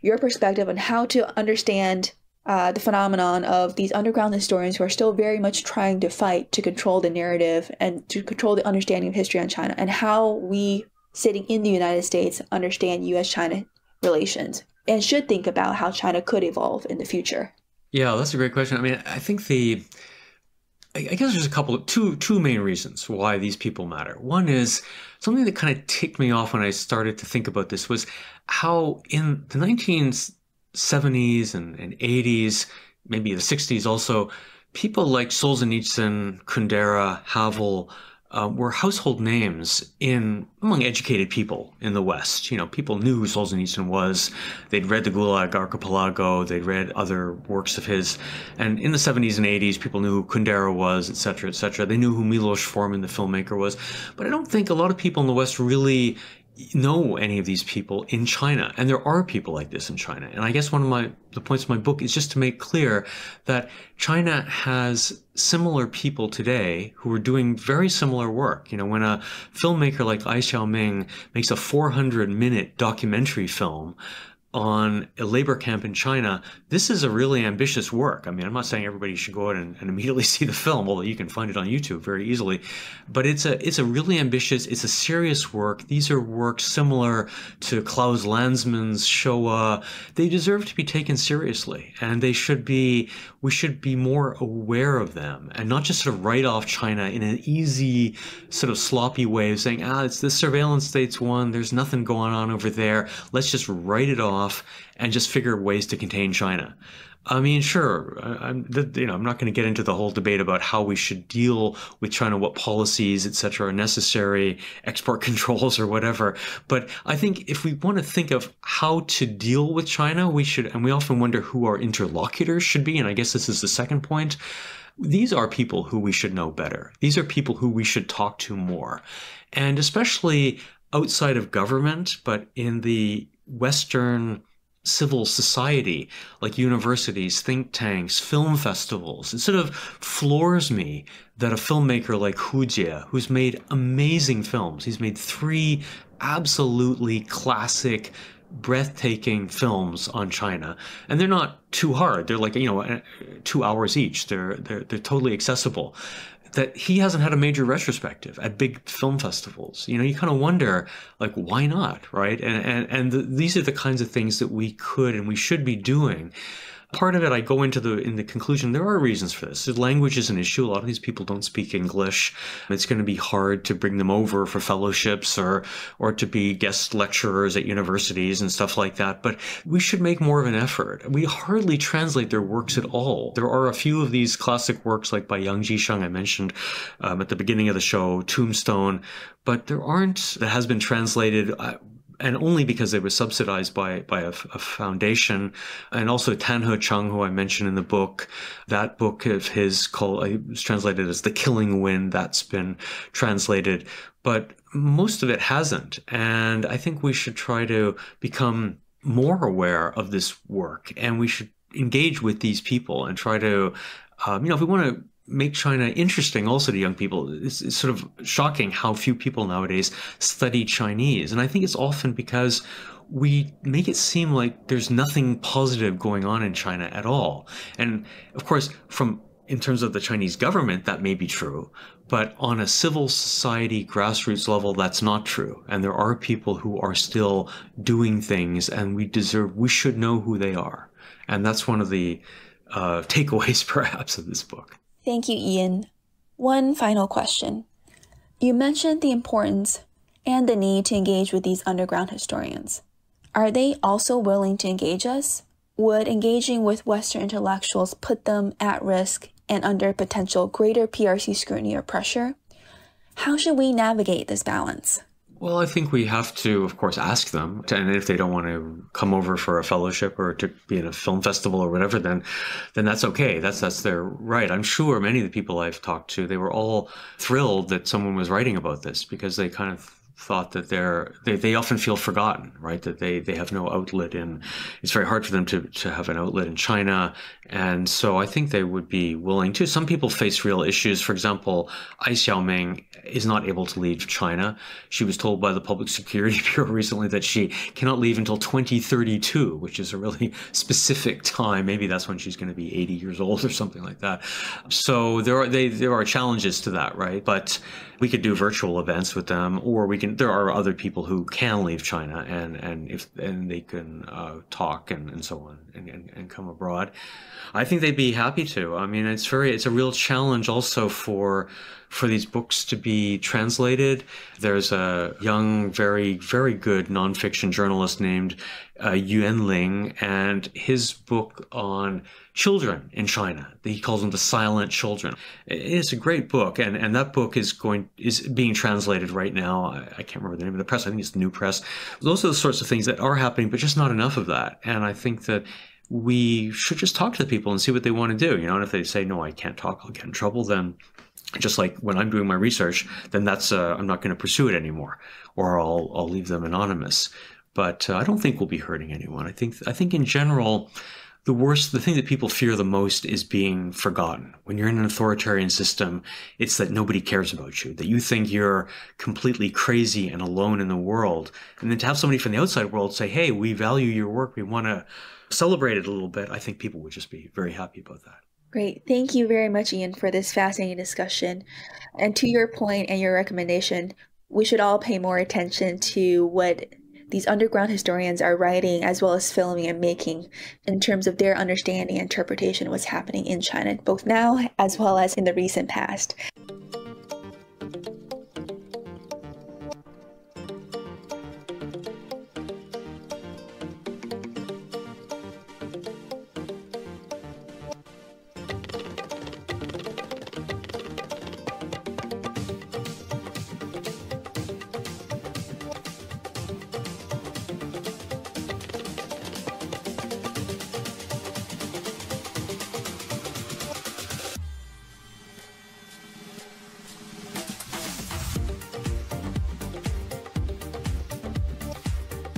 your perspective on how to understand the phenomenon of these underground historians who are still very much trying to fight to control the narrative and to control the understanding of history on China, and how we, sitting in the United States, understand U.S.-China relations and should think about how China could evolve in the future. Yeah, that's a great question. I mean, I think I guess there's two main reasons why these people matter. One is something that kind of ticked me off when I started to think about this was how in the 1970s and 80s, maybe the 60s also, people like Solzhenitsyn, Kundera, Havel were household names among educated people in the West. You know, people knew who Solzhenitsyn was. They'd read the Gulag Archipelago. They'd read other works of his. And in the 70s and 80s, people knew who Kundera was, et cetera, et cetera. They knew who Milos Forman, the filmmaker, was. But I don't think a lot of people in the West really know any of these people in China. And there are people like this in China. And I guess one of the points of my book is just to make clear that China has similar people today who are doing very similar work. You know, when a filmmaker like Ai Xiaoming makes a 400-minute documentary film on a labor camp in China, this is a really ambitious work. I mean, I'm not saying everybody should go out and immediately see the film, although you can find it on YouTube very easily. But it's a really ambitious, it's a serious work. These are works similar to Klaus Landsmann's Showa. They deserve to be taken seriously, and we should be more aware of them and not just sort of write off China in an easy, sort of sloppy way of saying, it's the surveillance state's one, there's nothing going on over there. Let's just write it off and just figure ways to contain China. I mean, sure, I'm not going to get into the whole debate about how we should deal with China, what policies, et cetera, are necessary, export controls or whatever. But I think if we want to think of how to deal with China, we should, and we often wonder who our interlocutors should be. And I guess this is the second point. These are people who we should know better. These are people who we should talk to more. And especially outside of government, but in the Western civil society, like universities, think tanks, film festivals. It sort of floors me that a filmmaker like Hu Jie, who's made amazing films, he's made 3 absolutely classic, breathtaking films on China, and they're not too hard. They're like, 2 hours each. They're totally accessible. That he hasn't had a major retrospective at big film festivals. You know, you kind of wonder, like, why not, right? And these are the kinds of things that we could and we should be doing. Part of it, I go into in the conclusion, there are reasons for this. The language is an issue. A lot of these people don't speak English. It's going to be hard to bring them over for fellowships or to be guest lecturers at universities and stuff like that. But we should make more of an effort. We hardly translate their works at all. There are a few of these classic works, like by Yang Jisheng, I mentioned at the beginning of the show, Tombstone, but there aren't, that has been translated and only because they were subsidized by a foundation. And also Tan He Chang, who I mentioned in the book, that book of his was translated as The Killing Wind. That's been translated, but most of it hasn't. And I think we should try to become more aware of this work, and we should engage with these people and try to, if we want to make China interesting also to young people. It's sort of shocking how few people nowadays study Chinese. And I think it's often because we make it seem like there's nothing positive going on in China at all. And of course, in terms of the Chinese government, that may be true. But on a civil society grassroots level, that's not true. And there are people who are still doing things, and we should know who they are. And that's one of the takeaways, perhaps, of this book. Thank you, Ian. One final question. You mentioned the importance and the need to engage with these underground historians. Are they also willing to engage us? Would engaging with Western intellectuals put them at risk and under potential greater PRC scrutiny or pressure? How should we navigate this balance? Well, I think we have to, of course, ask them. And if they don't want to come over for a fellowship or to be in a film festival or whatever, then that's okay. That's their right. I'm sure many of the people I've talked to, they were all thrilled that someone was writing about this, because they kind of thought that they often feel forgotten, right? That they have no outlet it's very hard for them to have an outlet in China. And so I think they would be willing to. Some people face real issues. For example, Ai Xiaoming is not able to leave China. She was told by the Public Security Bureau recently that she cannot leave until 2032, which is a really specific time. Maybe that's when she's going to be 80 years old or something like that. So there are challenges to that, right? But we could do virtual events with them, or we there are other people who can leave China and they can talk and so on and come abroad. I think they'd be happy to. I mean, it's a real challenge also for these books to be translated. There's a young, very, very good nonfiction journalist named Yuan Ling, and his book on children in China, he calls them the silent children. It's a great book, and that book is being translated right now. I can't remember the name of the press. I think it's the New Press. Those are the sorts of things that are happening, but just not enough of that. And I think that we should just talk to the people and see what they want to do. And if they say, no, I can't talk, I'll get in trouble, then just like when I'm doing my research, then that's I'm not going to pursue it anymore, or I'll leave them anonymous. But I don't think we'll be hurting anyone. I think in general, the thing that people fear the most is being forgotten. When you're in an authoritarian system, it's that nobody cares about you, that you think you're completely crazy and alone in the world. And then to have somebody from the outside world say, hey, we value your work, we want to celebrate it a little bit, I think people would just be very happy about that. Great. Thank you very much, Ian, for this fascinating discussion. And to your point and your recommendation, we should all pay more attention to what these underground historians are writing, as well as filming and making, in terms of their understanding and interpretation of what's happening in China, both now as well as in the recent past.